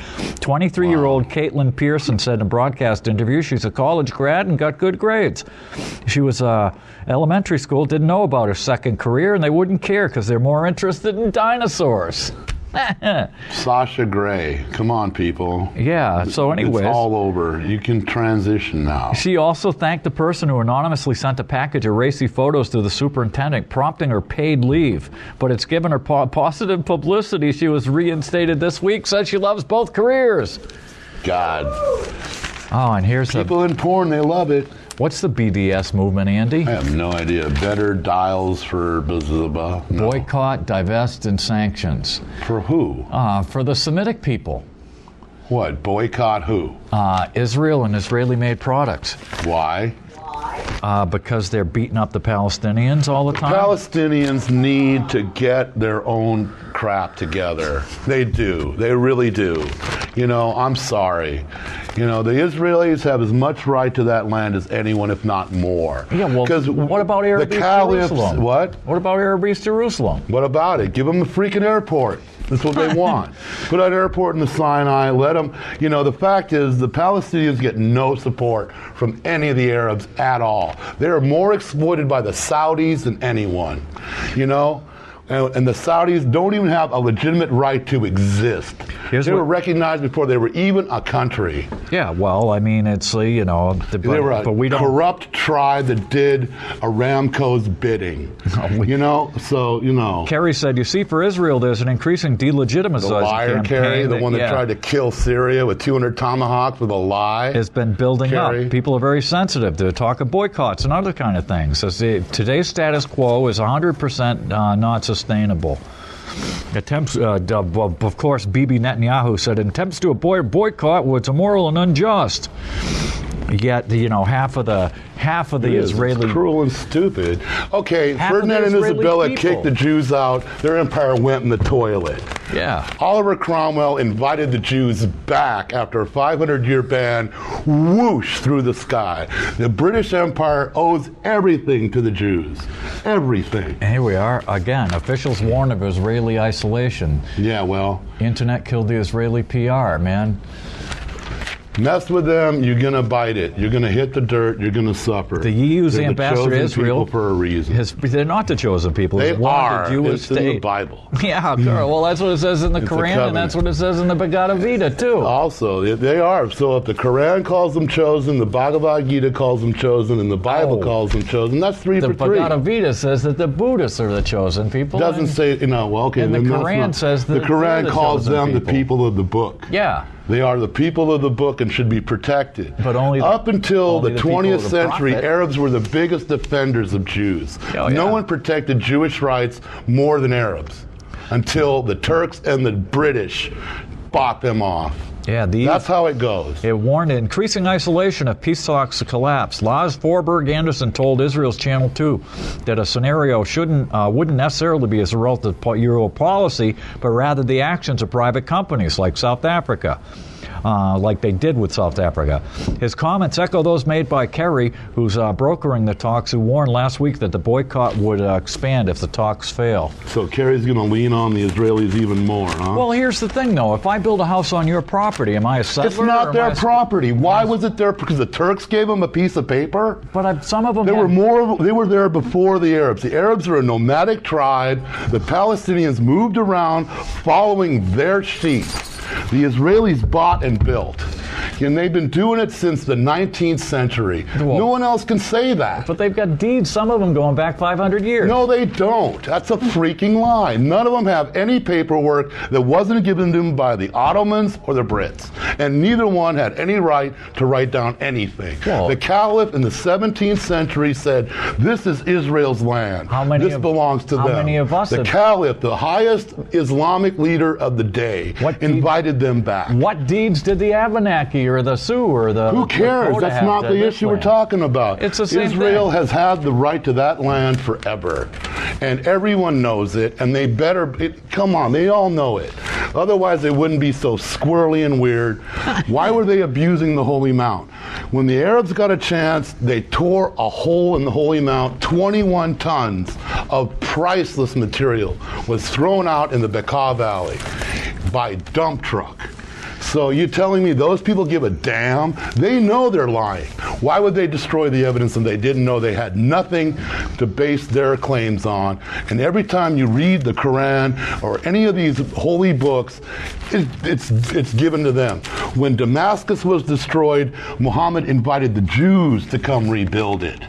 B: 23-year-old Caitlin Pearson said in a broadcast interview she's a college grad and got good grades. She was elementary school, didn't know about her second career, and they wouldn't care because they're more interested in dinosaurs.
C: Sasha Grey. Come on, people.
B: Yeah, so anyways.
C: It's all over. You can transition now.
B: She also thanked the person who anonymously sent a package of racy photos to the superintendent, prompting her paid leave. But it's given her positive publicity. She was reinstated this week, said she loves both careers.
C: God.
B: Oh, and here's
C: People in porn, they love it.
B: what's the BDS movement, Andy?
C: I have no idea. Better dials for blah, blah, blah. No.
B: Boycott, divest, and sanctions.
C: For who?
B: For the Semitic people.
C: What? Boycott who?
B: Israel and Israeli-made products.
C: Why?
B: Because they're beating up the Palestinians all the time.
C: Palestinians need to get their own crap together. They do. They really do. You know, I'm sorry. You know, the Israelis have as much right to that land as anyone, if not more.
B: Yeah, well, what about Arab East
C: Caliphs,
B: Jerusalem?
C: What?
B: What about Arab East Jerusalem?
C: What about it? Give them a freaking airport. That's what they want. Put an airport in the Sinai, let them, you know, the fact is the Palestinians get no support from any of the Arabs at all. They're more exploited by the Saudis than anyone, you know? And the Saudis don't even have a legitimate right to exist. They were recognized before they were even a country.
B: Yeah, well, I mean, it's, you know...
C: They were a corrupt tribe that did Aramco's bidding. You know, so, you know...
B: Kerry said, you see, for Israel, there's an increasing delegitimization
C: The liar, Kerry, the one that tried to kill Syria with 200 tomahawks with a lie.
B: Has been building
C: Kerry.
B: up. People are very sensitive to talk of boycotts and other kind of things. Today's status quo is 100% not sustainable. Attempts, of course, Bibi Netanyahu said, attempts to boycott was immoral and unjust. Yet, you know, half of the Israeli...
C: It's cruel and stupid. Okay,
B: Half
C: Ferdinand
B: of
C: and
B: the Israeli
C: Isabella
B: people.
C: kicked the Jews out. Their empire went in the toilet.
B: Yeah.
C: Oliver Cromwell invited the Jews back after a 500-year ban, whoosh, through the sky. The British Empire owes everything to the Jews. Everything.
B: And here we are, again, officials warn of Israeli isolation.
C: Yeah, well...
B: Internet killed the Israeli PR, man.
C: Mess with them, you're going to bite it. You're going to hit the dirt. You're going to suffer.
B: The EU's
C: They're
B: ambassador to
C: the chosen
B: Israel
C: people for a reason.
B: They're not the chosen people.
C: They are.
B: The Jewish
C: It's
B: state.
C: in the Bible.
B: Yeah, well, that's what it says in the
C: It's a
B: Quran, and that's what it says in the Bhagavad Gita, too.
C: Also, they are. So if the Quran calls them chosen, the Bhagavad Gita calls them chosen, and the Bible calls them chosen, that's three
B: The
C: for three.
B: Bhagavad Gita says that the Buddhists are the chosen people.
C: Doesn't say, well, okay.
B: And the
C: then that's
B: Quran
C: not-
B: says that
C: the
B: they're
C: Quran
B: the
C: calls
B: chosen
C: them the
B: people.
C: people of the book.
B: Yeah.
C: They are the people of the book and should be protected.
B: But only
C: up until
B: only
C: the
B: the people
C: 20th
B: of the
C: century,
B: prophet.
C: Arabs were the biggest defenders of Jews.
B: Oh,
C: No
B: yeah.
C: one protected Jewish rights more than Arabs until the Turks and the British bought them off.
B: Yeah,
C: That's how it goes.
B: It warned increasing isolation if peace talks collapse. Lars Forberg Anderson told Israel's Channel 2 that a scenario wouldn't necessarily be as a result of Euro policy, but rather the actions of private companies like South Africa. Like they did with South Africa. His comments echo those made by Kerry, who's brokering the talks, who warned last week that the boycott would expand if the talks fail.
C: So Kerry's going to lean on the Israelis even more, huh?
B: Well, here's the thing, though. If I build a house on your property, am I a settler?
C: It's not
B: or
C: their
B: am I a-
C: property. Why was it there? Because the Turks gave them a piece of paper?
B: But some of them
C: They
B: had-
C: were there before the Arabs. The Arabs are a nomadic tribe. The Palestinians moved around following their sheep. The Israelis bought and built. And they've been doing it since the 19th century.
B: Well,
C: no one else can say that.
B: But they've got deeds, some of them going back 500 years.
C: No, they don't. That's a freaking lie. None of them have any paperwork that wasn't given to them by the Ottomans or the Brits. And neither one had any right to write down anything.
B: Well,
C: the Caliph in the 17th century said, this is Israel's land. This belongs to them.
B: How many of us
C: The Caliph, the highest Islamic leader of the day, invited them back.
B: What deeds did the Abenaki or the Sioux or the...
C: Who cares?
B: Lakota
C: That's
B: have
C: not
B: to
C: the
B: this
C: issue we're
B: land?
C: talking about.
B: It's the same
C: Israel
B: thing.
C: has had the right to that land forever. And everyone knows it, and they better... come on, they all know it. Otherwise, they wouldn't be so squirrely and weird. Why were they abusing the Holy Mount? When the Arabs got a chance, they tore a hole in the Holy Mount. 21 tons of priceless material was thrown out in the Bekaa Valley by dump truck. So you're telling me those people give a damn? They know they're lying. Why would they destroy the evidence if they didn't know they had nothing to base their claims on? And every time you read the Quran or any of these holy books, it's given to them. When Damascus was destroyed, Muhammad invited the Jews to come rebuild it.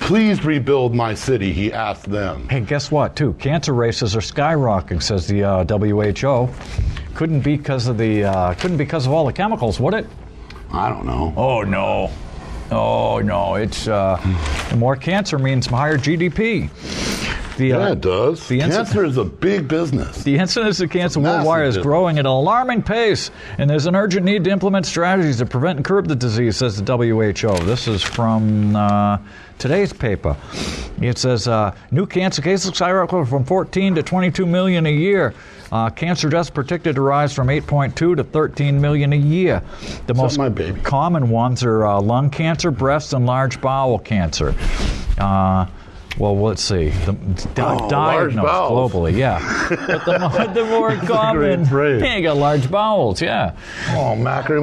C: Please rebuild my city, he asked them.
B: Hey, guess what, too? Cancer rates are skyrocketing, says the WHO. Couldn't be because of all the chemicals, would it?
C: I don't know.
B: Oh, no. Oh, no. It's more cancer means higher GDP.
C: Yeah, it does. Cancer is a big business.
B: The incidence of cancer worldwide is growing at an alarming pace, and there's an urgent need to implement strategies to prevent and curb the disease, says the WHO. This is from today's paper. It says new cancer cases skyrocketed from 14 to 22 million a year. Cancer deaths predicted to rise from 8.2 to 13 million a year. The most common ones are lung cancer, breast, and large bowel cancer. Well, let's see. Diagnosed globally, yeah. But the more common, you got large bowels, yeah.
C: Oh, Macri,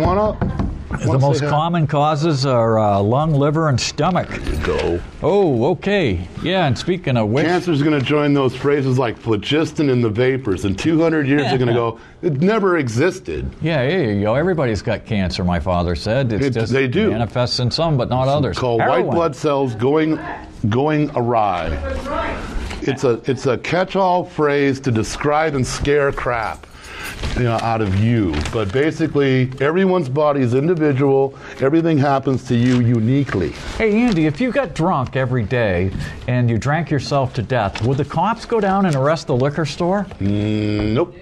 B: The most common causes are lung, liver, and stomach.
C: There you go.
B: Oh, okay. Yeah, and speaking of which...
C: Cancer's going to join those phrases like phlogiston and the vapors. In 200 years, they're going to go, it never existed.
B: Yeah, there you go. Everybody's got cancer, my father said.
C: They do.
B: Manifests in some, but not others.
C: It's called white blood cells going awry. It's a catch-all phrase to describe and scare crap out of you. But basically, everyone's body is individual. Everything happens to you uniquely.
B: Hey, Andy, if you got drunk every day and you drank yourself to death, would the cops go down and arrest the liquor store?
C: Nope.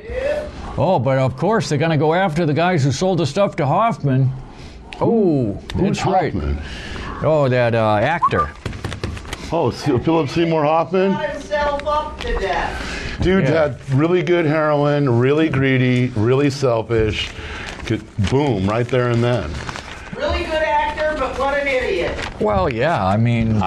B: Oh, but of course, they're going to go after the guys who sold the stuff to Hoffman. Oh, that's right.
C: Hoffman?
B: Oh, that actor.
C: Oh, Philip Seymour Hoffman?
D: Got himself up to death.
C: Dude had really good heroin, really greedy, really selfish. Boom, right there and then.
D: Really good actor, but what an idiot.
B: Well, yeah, I mean,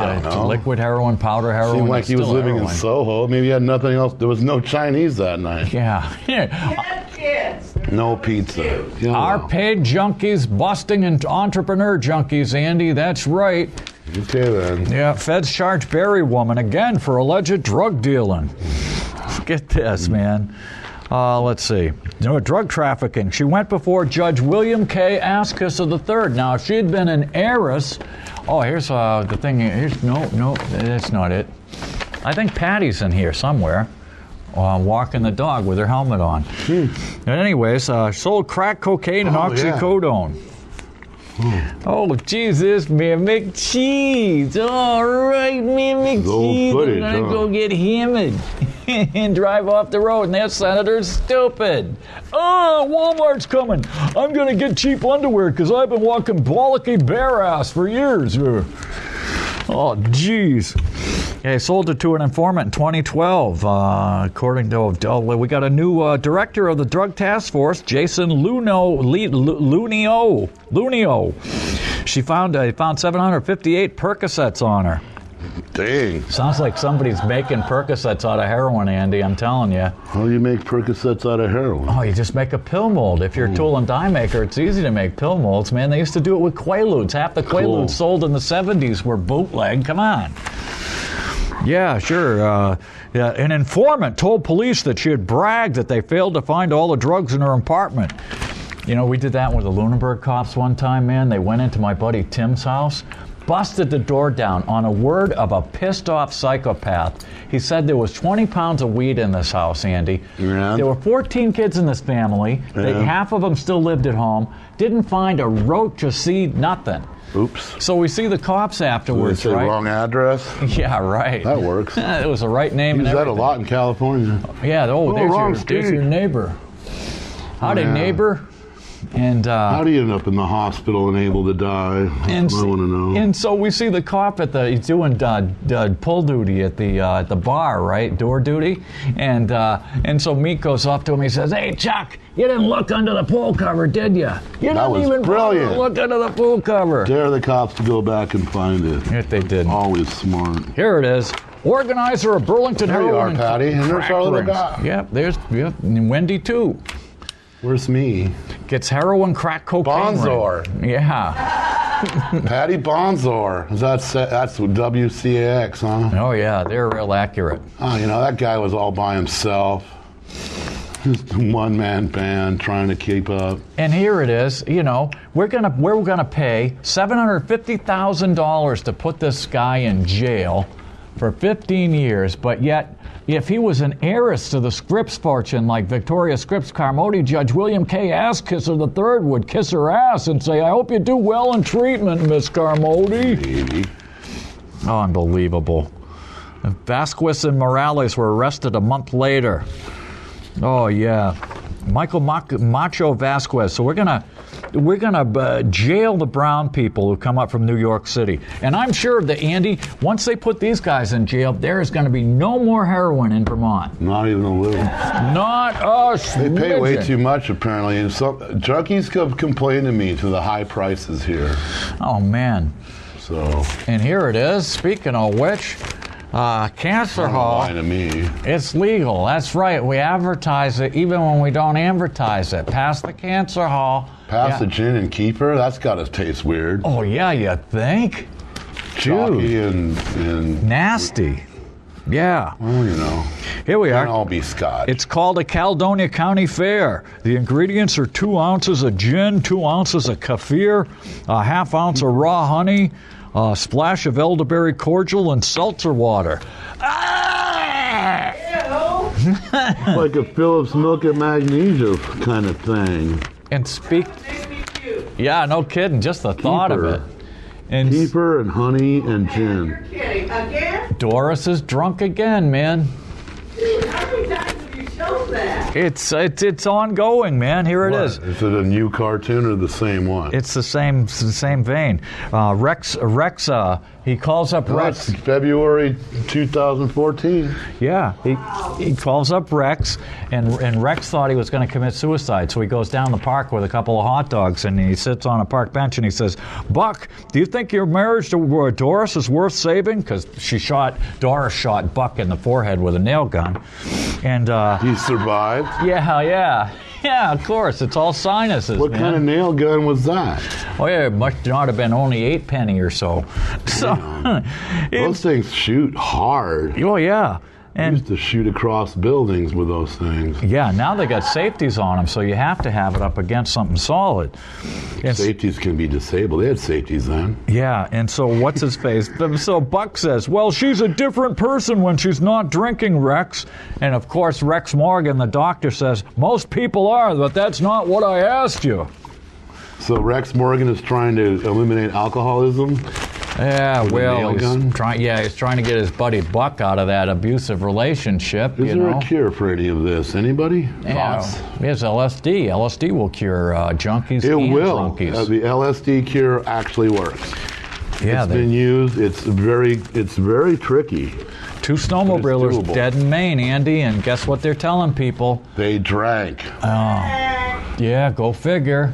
B: liquid heroin, powder heroin.
C: Seemed like he was living in Soho. Maybe he had nothing else. There was no Chinese that night.
B: Yeah.
D: He had kids.
C: No pizza. Yeah.
B: Our paid junkies busting and entrepreneur junkies, Andy. That's right.
C: Okay, then.
B: Yeah, feds charge Barry woman again for alleged drug dealing. Get this, man. Let's see. Drug trafficking. She went before Judge William K. Askus III. Now, if she had been an heiress... Oh, here's the thing. No, that's not it. I think Patty's in here somewhere. Walking the dog with her helmet on. But anyways, sold crack cocaine and oxycodone.
C: Yeah.
B: Oh, Jesus, man, McCheese. All right, man, McCheese.
C: Footage,
B: I'm going to go get hammered and drive off the road, and that senator's stupid. Oh, Walmart's coming. I'm going to get cheap underwear because I've been walking bollocky bare ass for years. Oh, jeez. Yeah, he sold it to an informant in 2012. According to, we got a new director of the Drug Task Force, Jason Lunio. She found 758 Percocets on her.
C: Dang.
B: Sounds like somebody's making Percocets out of heroin, Andy, I'm telling you.
C: How do you make Percocets out of heroin?
B: Oh, you just make a pill mold. If you're a tool and die maker, it's easy to make pill molds, man. They used to do it with Quaaludes. Half the Quaaludes sold in the 70s were bootleg. Come on. Yeah, sure. An informant told police that she had bragged that they failed to find all the drugs in her apartment. You know, we did that with the Lunenburg cops one time, man. They went into my buddy Tim's house, busted the door down on a word of a pissed-off psychopath. He said there was 20 pounds of weed in this house, Andy.
C: Yeah.
B: There were 14 kids in this family.
C: Yeah.
B: Half of them still lived at home. Didn't find a roach, a seed, nothing.
C: Oops.
B: So we see the cops afterwards,
C: Did they say
B: right?
C: wrong address?
B: Yeah, right.
C: That works.
B: It was the right name.
C: Use
B: and
C: that a
B: everything.
C: lot in California.
B: Yeah.
C: wrong
B: There's your neighbor. Howdy,
C: Yeah.
B: neighbor. And
C: How do you end up in the hospital and able to die?
B: and
C: I want to know.
B: And so we see the cop he's doing pull duty at the bar, right? Door duty. And so Meek goes up to him. He says, "Hey, Chuck, you didn't look under the pool cover, did you? You
C: That
B: didn't
C: was
B: even
C: brilliant.
B: look under the pool cover."
C: Dare the cops to go back and find it.
B: If they did.
C: Always smart.
B: Here it is. Organizer of Burlington
C: There you
B: Heroin
C: are,
B: and
C: Patty. And there's
B: crack
C: our little
B: rings.
C: guy.
B: Yep, and Wendy too.
C: Where's me?
B: Gets heroin, crack cocaine.
C: Bonzor.
B: ring. Yeah.
C: Patty Bonzor. That's WCAX, huh?
B: Oh yeah, they're real accurate.
C: Oh, you know, that guy was all by himself. Just a one-man band trying to keep up.
B: And here it is. You know, we're gonna pay $750,000 to put this guy in jail for 15 years, but yet, if he was an heiress to the Scripps fortune like Victoria Scripps Carmody, Judge William K. Askus III would kiss her ass and say, "I hope you do well in treatment, Miss Carmody."
C: Maybe.
B: Oh, unbelievable. Vasquez and Morales were arrested a month later. Oh, yeah. Michael Macho Vasquez. So we're gonna jail the brown people who come up from New York City. And I'm sure that, Andy, once they put these guys in jail, there is going to be no more heroin in Vermont.
C: Not even a little.
B: Not a
C: They pay way
B: smidgen.
C: too much, apparently. And some junkies have complained to me to the high prices here.
B: Oh, man.
C: So,
B: And here it is. Speaking of which, Cancer
C: don't
B: Hall.
C: lie to me.
B: It's legal. That's right. We advertise it even when we don't advertise it. Past the Cancer Hall.
C: Pass
B: Yeah.
C: the gin and keeper? That's got to taste weird.
B: Oh, yeah, you think?
C: Chalky and
B: Nasty. Yeah.
C: well, you know,
B: Here we
C: can't
B: are.
C: all be scotch.
B: It's called a Caledonia County Fair. The ingredients are 2 ounces of gin, 2 ounces of kefir, a half ounce of raw honey, a splash of elderberry cordial, and seltzer water. Ah!
C: like a Phillips milk and magnesia kind of thing.
B: And yeah, no kidding. Just the thought of
C: Keeper.
B: it. And
C: Keeper and honey and gin.
D: Kidding, again?
B: Doris is drunk again, man.
D: Dude, how many times have you shown that?
B: It's ongoing, man. Here it is.
C: Is it a new cartoon or the same one?
B: It's the same vein. Rex, he calls up Rex.
C: That's February 2014.
B: Yeah, he calls up Rex, and Rex thought he was going to commit suicide, so he goes down the park with a couple of hot dogs, and he sits on a park bench, and he says, "Buck, do you think your marriage to Doris is worth saving?" Because Doris shot Buck in the forehead with a nail gun, and
C: He survived.
B: yeah. Yeah, of course. It's all sinuses,
C: What
B: man.
C: kind of nail gun was that?
B: Oh, yeah, it must not have been only 8 penny or so. So,
C: Those things shoot hard.
B: oh, yeah.
C: I
B: And
C: used to shoot across buildings with those things.
B: yeah, now they got safeties on them, so you have to have it up against something solid. And
C: Safeties can be disabled. They had safeties then.
B: yeah, and so what's his face? So Buck says, well, she's a different person when she's not drinking, Rex. And of course, Rex Morgan, the doctor, says, most people are, but that's not what I asked you.
C: So Rex Morgan is trying to eliminate alcoholism.
B: Yeah,
C: With a
B: well,
C: nail
B: he's
C: gun?
B: trying to get his buddy Buck out of that abusive relationship.
C: Is
B: you
C: there
B: know?
C: a cure for any of this? Anybody?
B: Yeah,
C: Thoughts?
B: it's LSD. LSD will cure junkies
C: It
B: and
C: will.
B: drunkies.
C: The LSD cure actually works.
B: Yeah,
C: It's been used. It's very tricky.
B: 2 snowmobilers
C: doable.
B: dead in Maine, Andy, and guess what they're telling people?
C: They drank.
B: Yeah, go figure.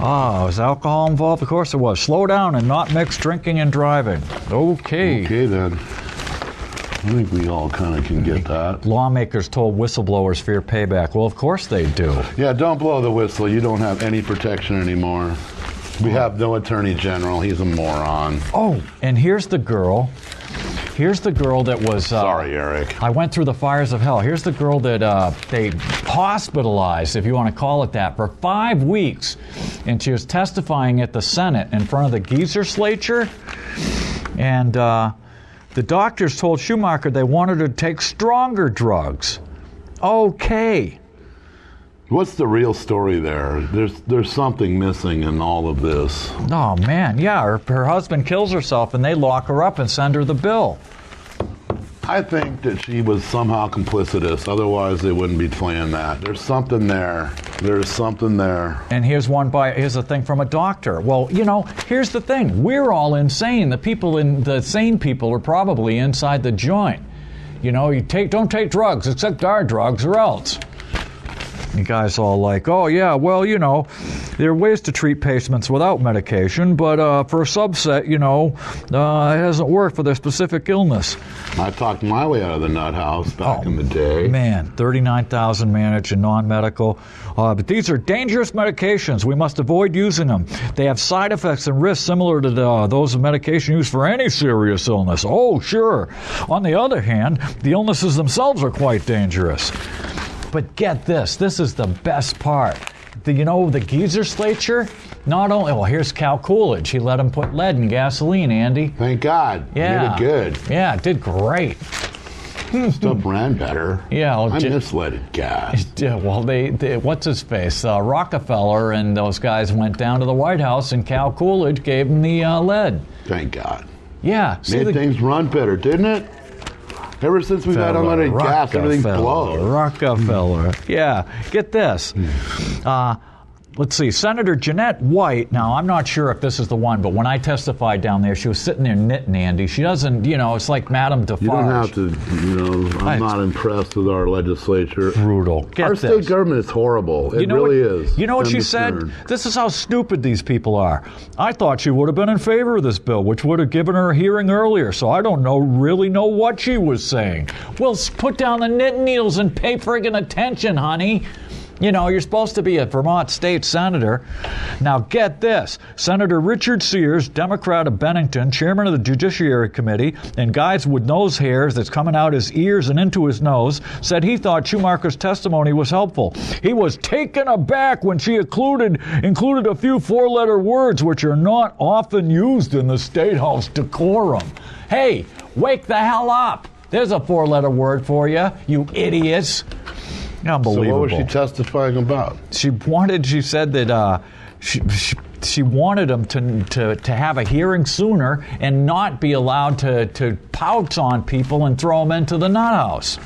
B: Oh, was alcohol involved? Of course it was. Slow down and not mix drinking and driving. Okay.
C: Okay then. I think we all kind of can get that.
B: Lawmakers told whistleblowers fear payback. Well, of course they do.
C: Yeah, don't blow the whistle. You don't have any protection anymore. We have no attorney general. He's a moron.
B: Oh, and here's the girl. Here's the girl that was...
C: Sorry, Eric.
B: I went through the fires of hell. Here's the girl that they hospitalized, if you want to call it that, for 5 weeks. And she was testifying at the Senate in front of the Legislature. And the doctors told Schumacher they wanted her to take stronger drugs. Okay.
C: What's the real story there? There's something missing in all of this.
B: Oh, man. Yeah, her husband kills herself, and they lock her up and send her the bill.
C: I think that she was somehow complicitous. Otherwise, they wouldn't be playing that. There's something there. There's something there.
B: And here's a thing from a doctor. Well, you know, here's the thing. We're all insane. The sane people are probably inside the joint. You know, don't take drugs except our drugs or else. You guys all like, oh yeah, well, you know, there are ways to treat patients without medication, but for a subset, you know, it hasn't worked for their specific illness.
C: I talked my way out of the nut house back in the day.
B: Man, 39,000 managed and non-medical. But these are dangerous medications. We must avoid using them. They have side effects and risks similar to those of medication used for any serious illness. Oh, sure. On the other hand, the illnesses themselves are quite dangerous. But get this. This is the best part. The Legislature, not only... Well, here's Cal Coolidge. He let him put lead in gasoline, Andy.
C: Thank God.
B: Yeah.
C: Did it good.
B: Yeah, it did great.
C: Stuff ran better.
B: Yeah. Well,
C: I miss leaded gas.
B: Yeah, well, they what's his face? Rockefeller and those guys went down to the White House, and Cal Coolidge gave him the lead.
C: Thank God.
B: Yeah.
C: Made things run better, didn't it? Ever since we've had unleaded gas, everything's blown.
B: Rockefeller. Yeah. Get this. Let's see, Senator Jeanette White. Now, I'm not sure if this is the one, but when I testified down there, she was sitting there knitting, Andy. She doesn't, it's like Madame Defarge.
C: You don't have to, I'm not impressed with our legislature.
B: Brutal.
C: Our state government is horrible. It really is.
B: You know what she said? This is how stupid these people are. I thought she would have been in favor of this bill, which would have given her a hearing earlier, so I don't really know what she was saying. Well, put down the knitting needles and pay friggin' attention, honey. You're supposed to be a Vermont state senator. Now get this. Senator Richard Sears, Democrat of Bennington, chairman of the Judiciary Committee, and guys with nose hairs that's coming out his ears and into his nose, said he thought Schumacher's testimony was helpful. He was taken aback when she included a few 4-letter words which are not often used in the State House decorum. Hey, wake the hell up. There's a 4-letter word for you, you idiots. Unbelievable.
C: So what was she testifying about?
B: She said that she wanted him to have a hearing sooner and not be allowed to pounce on people and throw them into the nut house.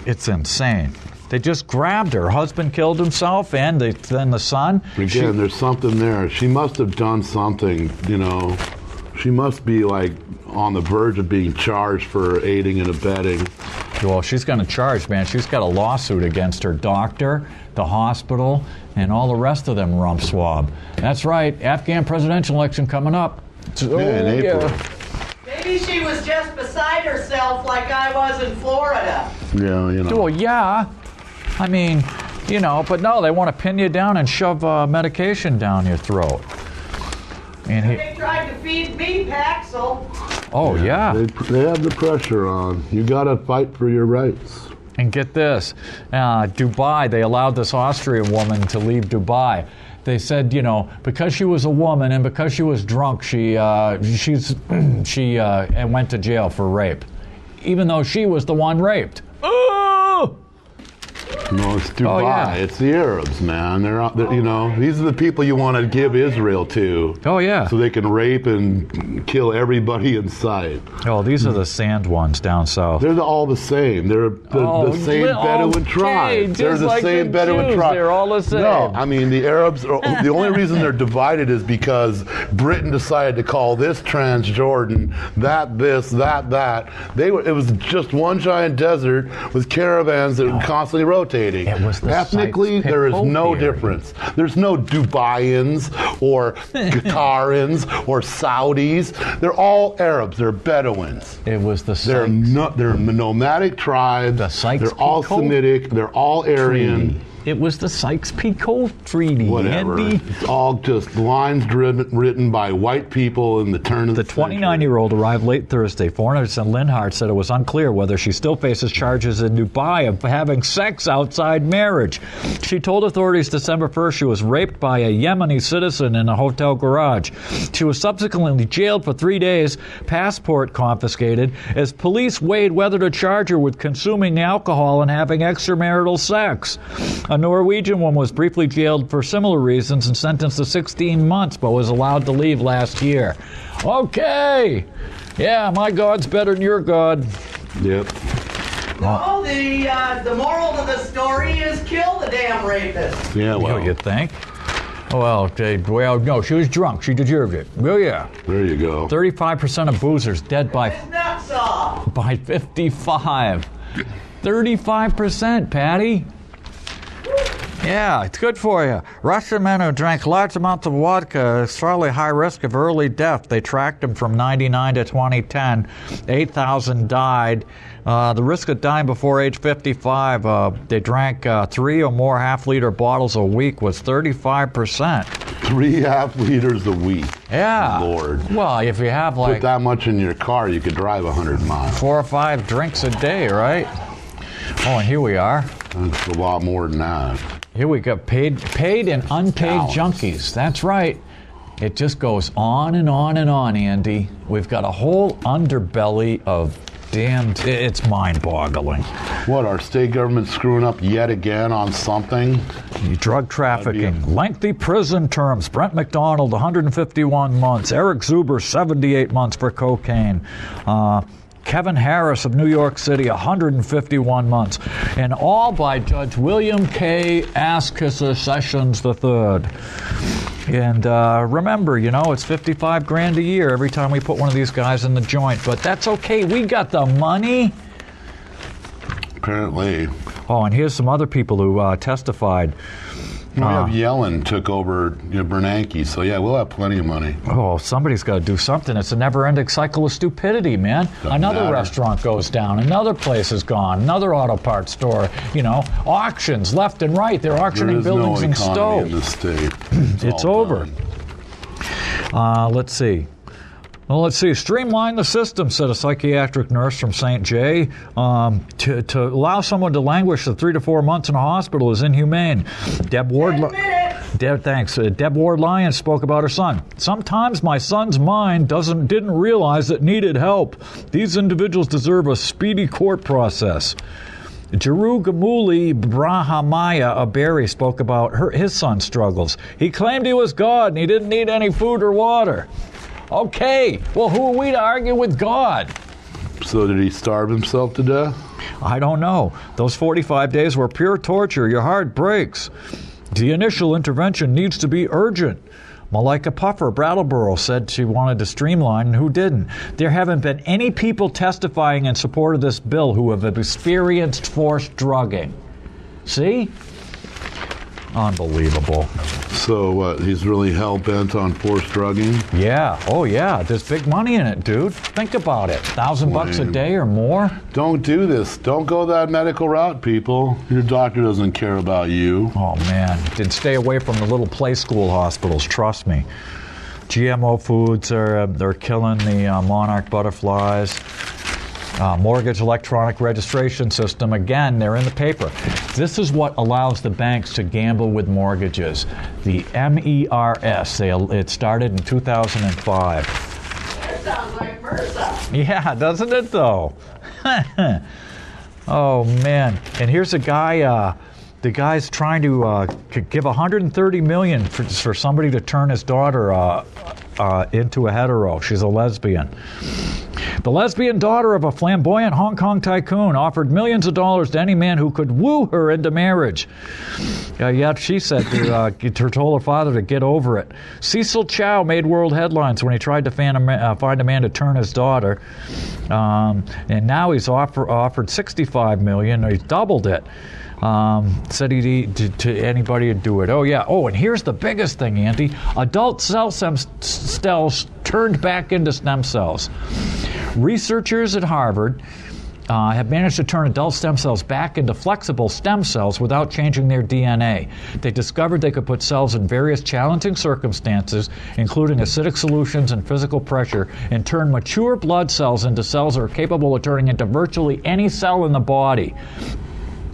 B: It's insane. They just grabbed her. Her husband killed himself, and then the son.
C: Again, there's something there. She must have done something, She must be on the verge of being charged for aiding and abetting.
B: Well, she's going to charge, man. She's got a lawsuit against her doctor, the hospital, and all the rest of them rump swab. That's right. Afghan presidential election coming up.
C: In April.
D: Maybe she was just beside herself like I was in Florida.
C: Yeah,
B: Well, yeah. I mean, you know, but no, they want to pin you down and shove medication down your throat. And
D: They tried to feed me Paxil.
B: oh, yeah.
C: They have the pressure on. You got to fight for your rights.
B: And get this, Dubai, they allowed this Austrian woman to leave Dubai. They said, you know, because she was a woman and because she was drunk, she went to jail for rape, even though she was the one raped. Oh!
C: No, it's Dubai.
B: Oh, yeah.
C: It's the Arabs, man. They're you know, these are the people you want to give Israel to.
B: Oh, yeah.
C: So they can rape and kill everybody in sight.
B: Oh, these are the sand ones down south.
C: They're all the same. They're the same Bedouin tribe. They're
B: just
C: the
B: like
C: same
B: the
C: Bedouin
B: Jews,
C: tribe.
B: they're all the same.
C: No, I mean the Arabs. The only reason they're divided is because Britain decided to call this Transjordan, that this, that. It was just one giant desert with caravans that were constantly rotating.
B: It was the
C: Ethnically, there is no difference. There's no Dubaians or Qatarans or Saudis. They're all Arabs. They're Bedouins.
B: It was the
C: They're
B: Sykes.
C: they're nomadic tribes.
B: The
C: They're all
B: Sykes-Picot
C: Semitic. They're all Aryan.
B: Treaty. It was the Sykes-Picot Treaty.
C: Whatever.
B: Andy.
C: It's all just lines written by white people in the turn of the century.
B: 29-year-old arrived late Thursday. Foreigners in Linhart said it was unclear whether she still faces charges in Dubai of having sex outside marriage. She told authorities December 1st she was raped by a Yemeni citizen in a hotel garage. She was subsequently jailed for 3 days, passport confiscated, as police weighed whether to charge her with consuming alcohol and having extramarital sex. A Norwegian woman was briefly jailed for similar reasons and sentenced to 16 months, but was allowed to leave last year. Okay. Yeah, my God's better than your God.
C: Yep.
D: No, the moral of the story is kill the damn rapist.
C: Yeah, well,
B: You think? Well, no, she was drunk. She deserved it. Well, yeah.
C: there you go.
B: 35% of boozers dead by
D: It's not soft.
B: 55. 35%, Patty. Yeah, it's good for you. Russian men who drank large amounts of vodka is fairly high risk of early death. They tracked them from 99 to 2010. 8,000 died. The risk of dying before age 55, they drank 3 or more half-liter bottles a week was 35%.
C: 3.5 liters a week.
B: Yeah.
C: Lord.
B: Well, if you have
C: Put
B: like
C: that much in your car, you could drive 100 miles.
B: 4 or 5 drinks a day, right? Oh, and here we are.
C: That's a lot more than that.
B: Here we go, paid and unpaid
C: Gallons.
B: junkies. That's right. It just goes on and on and on, Andy. We've got a whole underbelly of damned. It's mind-boggling.
C: What, our state government screwing up yet again on something?
B: Drug trafficking, lengthy prison terms. Brent McDonald, 151 months. Eric Zuber, 78 months for cocaine. Kevin Harris of New York City, 151 months. And all by Judge William K. Ass-Kisser Sessions III. And remember, you know, it's $55,000 a year every time we put one of these guys in the joint. But that's okay. We got the money.
C: Apparently.
B: Oh, and here's some other people who testified.
C: We have Yellen took over Bernanke, so yeah, we'll have plenty of money.
B: Oh, somebody's got to do something. It's a never-ending cycle of stupidity, man. Another
C: matter.
B: restaurant goes down. Another place is gone. Another auto parts store. You know, auctions left and right. They're auctioning buildings and
C: There's no economy in
B: stoves.
C: this state.
B: It's
C: all
B: over.
C: done.
B: Let's see. Well, let's see. Streamline the system, said a psychiatric nurse from St. J. To allow someone to languish for 3 to 4 months in a hospital is inhumane. Deb Ward Lyons spoke about her son. Sometimes my son's mind didn't realize it needed help. These individuals deserve a speedy court process. Jeru Gamuli Brahamaya of Barry spoke about his son's struggles. He claimed he was God and he didn't need any food or water. Okay, well, who are we to argue with God?
C: So did he starve himself to death?
B: I don't know. Those 45 days were pure torture. Your heart breaks. The initial intervention needs to be urgent. Malika Puffer, Brattleboro, said she wanted to streamline, and who didn't? There haven't been any people testifying in support of this bill who have experienced forced drugging. See? Unbelievable.
C: So what, he's really hell-bent on forced drugging?
B: Yeah. Oh, yeah. There's big money in it, dude. Think about it. $1,000 a day or more?
C: Don't do this. Don't go that medical route, people. Your doctor doesn't care about you.
B: Oh, man. Then stay away from the little play school hospitals. Trust me. GMO foods they're killing the monarch butterflies. Mortgage electronic registration system, again, they're in the paper. This is what allows the banks to gamble with mortgages. The MERS, it started in 2005.
D: That sounds like MRSA.
B: Yeah, doesn't it though? Oh man, and here's a guy, the guy's trying to give $130 million for somebody to turn his daughter into a hetero. She's a lesbian. The lesbian daughter of a flamboyant Hong Kong tycoon offered millions of dollars to any man who could woo her into marriage. Yet she said told her father to get over it. Cecil Chow made world headlines when he tried to find a man to turn his daughter, and now he's offered $65 million. He's doubled it. Said he'd to anybody to do it. Oh yeah. Oh, and here's the biggest thing, Andy. Adult cell cells turned back into stem cells. Researchers at Harvard have managed to turn adult stem cells back into flexible stem cells without changing their DNA. They discovered they could put cells in various challenging circumstances, including acidic solutions and physical pressure, and turn mature blood cells into cells that are capable of turning into virtually any cell in the body.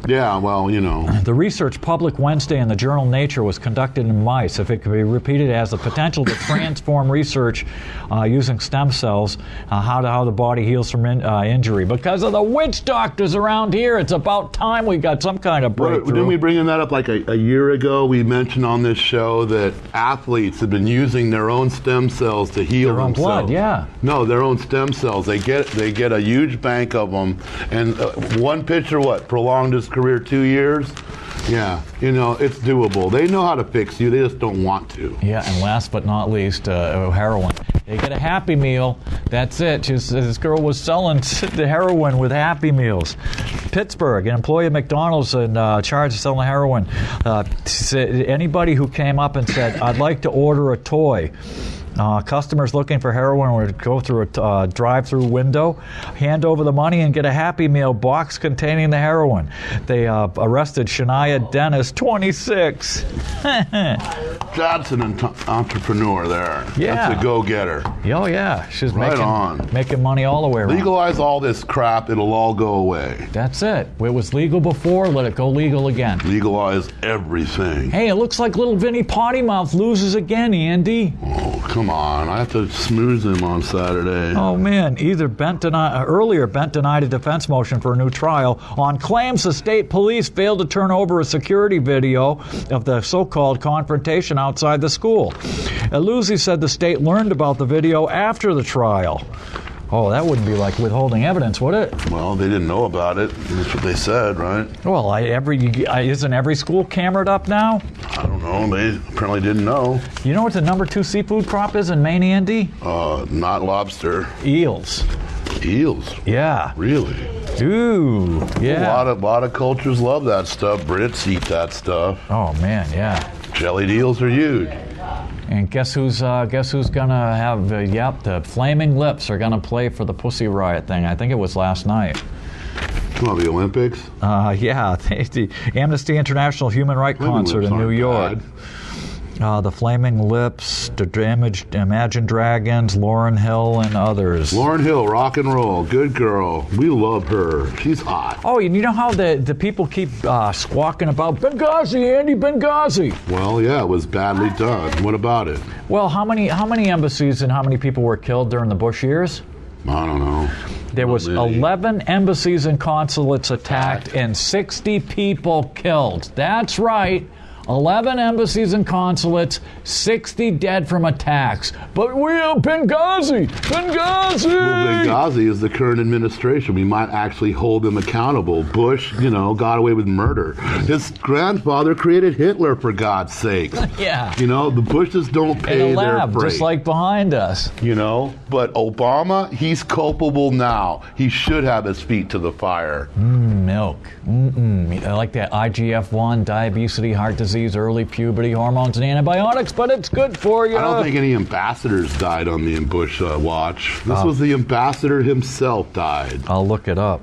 C: Yeah, well, you know.
B: The research published Wednesday in the journal Nature was conducted in mice. If it could be repeated, it has the potential to transform research using stem cells, how the body heals from injury. Because of the witch doctors around here, it's about time we got some kind of breakthrough.
C: Didn't we bring that up like a year ago? We mentioned on this show that athletes have been using their own stem cells to heal
B: their own
C: themselves.
B: blood, yeah.
C: No, their own stem cells. They get a huge bank of them, and one pitcher, prolonged his career 2 years. Yeah, you know, it's doable. They know how to fix you, they just don't want to.
B: Yeah, and last but not least, heroin. They get a Happy Meal. That's it. This girl was selling the heroin with Happy Meals. Pittsburgh, an employee at McDonald's in charge of selling heroin, said anybody who came up and said, "I'd like to order a toy." Customers looking for heroin would go through a drive-through window, hand over the money, and get a Happy Meal box containing the heroin. They arrested Shania Dennis, 26.
C: That's an entrepreneur there.
B: Yeah.
C: That's a go-getter.
B: Oh, yeah. She's
C: Right
B: making money all the way around.
C: Legalize all this crap, it'll all go away.
B: That's it. It was legal before, let it go legal again.
C: Legalize everything.
B: Hey, it looks like little Vinny Pottymouth loses again, Andy.
C: Oh, come on. I have to smooth him on Saturday.
B: Oh, man. Earlier, Bent denied a defense motion for a new trial on claims the state police failed to turn over a security video of the so-called confrontation outside the school. Eluzzi said the state learned about the video after the trial. Oh, that wouldn't be like withholding evidence, would it?
C: Well, they didn't know about it. That's what they said, right?
B: Well, isn't every school cameraed up now?
C: I don't know. They apparently didn't know.
B: You know what the number 2 seafood crop is in Maine, Andy?
C: Not lobster.
B: Eels.
C: Eels?
B: Yeah.
C: Really?
B: Ooh, yeah.
C: A lot of cultures love that stuff. Brits eat that stuff.
B: Oh, man, yeah.
C: Jellied eels are huge.
B: And guess who's gonna have? The Flaming Lips are gonna play for the Pussy Riot thing. I think it was last night.
C: Well, the Olympics?
B: Yeah, the Amnesty International Human Rights Concert in New York. The Flaming Lips, the Imagine Dragons, Lauryn Hill, and others.
C: Lauryn Hill, rock and roll, good girl. We love her. She's hot.
B: Oh, and you know how the people keep squawking about Benghazi, Andy, Benghazi.
C: Well, yeah, it was badly done. What about it?
B: Well, how many embassies and how many people were killed during the Bush years?
C: I don't know.
B: There was 11 embassies and consulates attacked and 60 people killed. That's right. 11 embassies and consulates, 60 dead from attacks. But we're Benghazi! Benghazi!
C: Well, Benghazi is the current administration. We might actually hold them accountable. Bush, got away with murder. His grandfather created Hitler, for God's sake.
B: Yeah.
C: The Bushes don't pay
B: in a lab,
C: their freight.
B: just like behind us.
C: But Obama, he's culpable now. He should have his feet to the fire.
B: Milk. I like that IGF-1, diabetes, heart disease. disease, early puberty, hormones, and antibiotics, but it's good for you.
C: I don't think any ambassadors died on the Bush watch. This was the ambassador himself died.
B: I'll look it up.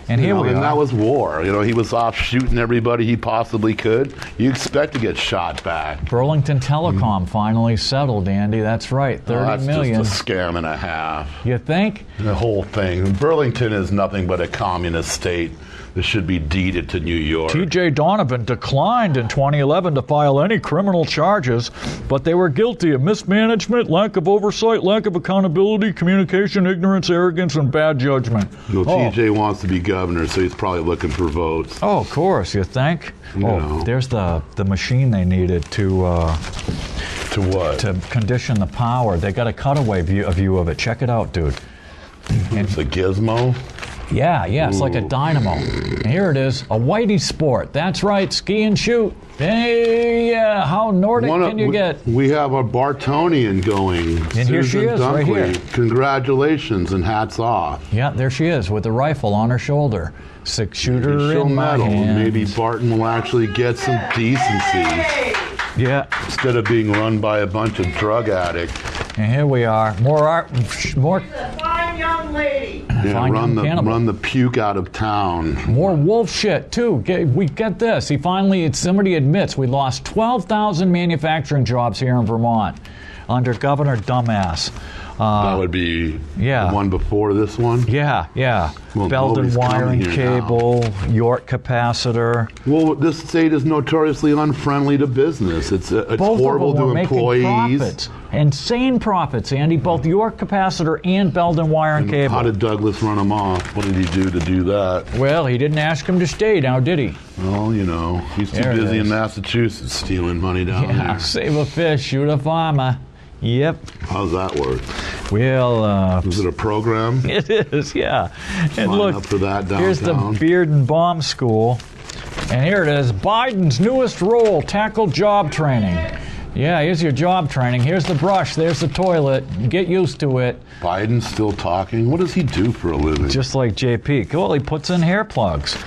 B: And here we are.
C: And that was war. He was off shooting everybody he possibly could. You expect to get shot back.
B: Burlington Telecom finally settled, Andy. That's right, $30 million.
C: That's just a scam and a half.
B: You think?
C: The whole thing. Burlington is nothing but a communist state that should be deeded to New York.
B: T.J. Donovan declined in 2011 to file any criminal charges, but they were guilty of mismanagement, lack of oversight, lack of accountability, communication, ignorance, arrogance, and bad judgment.
C: T.J. wants to be governor, so he's probably looking for votes.
B: Oh, of course, you think? There's the machine they needed to
C: what?
B: To condition the power. They got a cutaway view of it. Check it out, dude.
C: It's a gizmo?
B: Yeah, it's like a dynamo. And here it is, a whitey sport. That's right, ski and shoot. Hey, yeah, how Nordic can you get?
C: We have a Bartonian going.
B: And here she is, right here.
C: Congratulations and hats off.
B: Yeah, there she is with the rifle on her shoulder. 6-shooter in my hand.
C: Maybe Barton will actually get some decency.
B: Yeah.
C: Instead of being run by a bunch of drug addicts.
B: And here we are. More.
D: Fine young lady.
C: Yeah, run the puke out of town.
B: More wolf shit too. We get this. Somebody admits we lost 12,000 manufacturing jobs here in Vermont under Governor Dumbass.
C: That would be the one before this one?
B: Yeah.
C: Well,
B: Belden wiring cable, York capacitor.
C: Well, this state is notoriously unfriendly to business. It's horrible to employees.
B: Profits. Insane profits, Andy. Both York capacitor and Belden wiring cable.
C: How did Douglas run him off? What did he do to do that?
B: Well, he didn't ask him to stay now, did he?
C: Well, he's too busy in Massachusetts stealing money down there.
B: Save a fish, shoot a farmer. Yep.
C: How's that work?
B: Well,
C: is it a program?
B: It is, yeah. And look,
C: up for that downtown.
B: Here's the Beard and Bomb School. And here it is, Biden's newest role, tackle job training. Yeah, here's your job training. Here's the brush. There's the toilet. Get used to it.
C: Biden's still talking? What does he do for a living?
B: Just like JP. Well, he puts in hair plugs.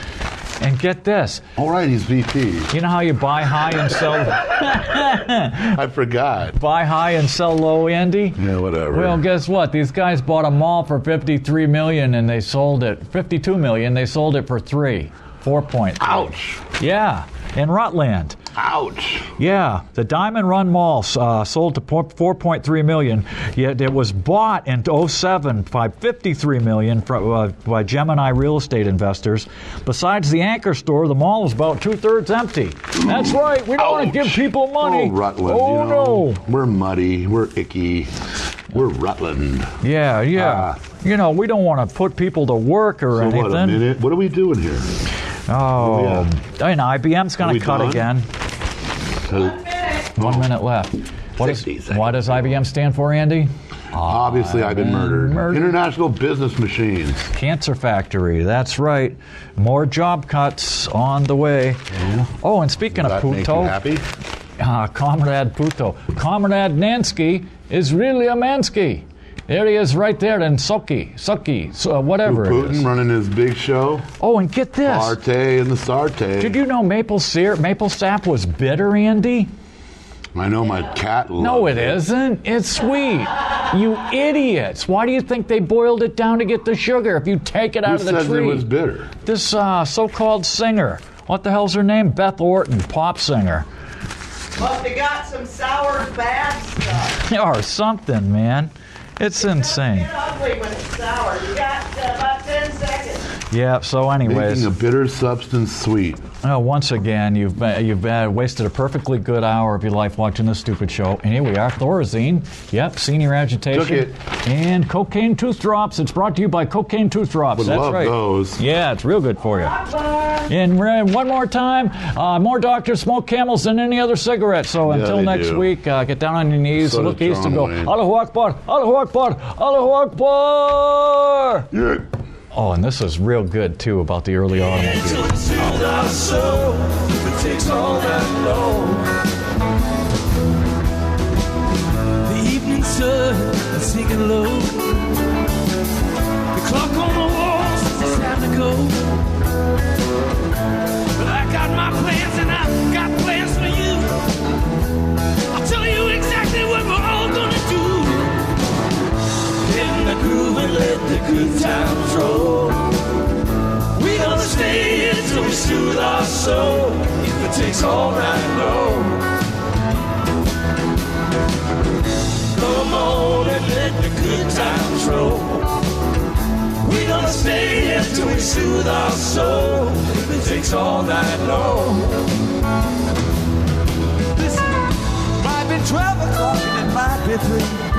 B: And get this.
C: All right, he's VP.
B: You know how you buy high and sell...
C: I forgot.
B: Buy high and sell low, Andy?
C: Yeah, whatever.
B: Well, guess what? These guys bought a mall for $53 million and they sold it... $52 million, they sold it for $4.3.
C: Ouch.
B: Yeah, in Rutland.
C: Ouch.
B: Yeah, the Diamond Run Mall sold to $4.3 million, yet it was bought in 2007 by $53 million by Gemini real estate investors. Besides the anchor store, the mall is about 2/3 empty. That's right, we don't want to give people money.
C: Oh, Rutland,
B: no.
C: We're muddy, we're icky. We're Rutland.
B: Yeah. We don't want to put people to work or anything.
C: What, a minute? What are we doing here?
B: And IBM's going to cut again. 1 minute left. What does IBM stand for, Andy?
C: Obviously, I've been murdered. International Business Machines.
B: Cancer Factory, that's right. More job cuts on the way.
C: Yeah.
B: Oh, and speaking of Puto.
C: Happy?
B: Comrade Puto. Comrade Nansky is really a Mansky. There he is right there in Suki, whatever
C: Putin
B: it is.
C: Running his big show.
B: Oh, and get this.
C: Arte and the Sarte.
B: Did you know maple sap was bitter, Andy?
C: I know my cat loves
B: No, it isn't. It's sweet. You idiots. Why do you think they boiled it down to get the sugar if you take it out of the tree?
C: Who says it was bitter?
B: This so-called singer. What the hell's her name? Beth Orton, pop singer.
D: Must have got some sour bad stuff.
B: Or something, man. It's insane.
D: It's ugly when it's sour. You got about 10 seconds.
B: Yeah, so anyways.
C: Making a bitter substance sweet.
B: Once again, you've wasted a perfectly good hour of your life watching this stupid show. And here we are, Thorazine. Yep, senior agitation.
C: Took it.
B: And cocaine tooth drops. It's brought to you by Cocaine Tooth Drops. That's
C: love
B: right.
C: Those.
B: Yeah, it's real good for you. And one more time, more doctors smoke Camels than any other cigarette. So until next week, get down on your knees, look east and go, Allahu Akbar, Allahu Akbar, Allahu Akbar!
C: Yeah.
B: Oh, and this is real good, too, about the early automobile.
A: It takes all that long. The evening sun is sinking low. The clock on the wall says it's time to go. But I got my plans and I got plans for you. soothe our soul if it takes all night long. Listen, might be 12 o'clock and it might be 3.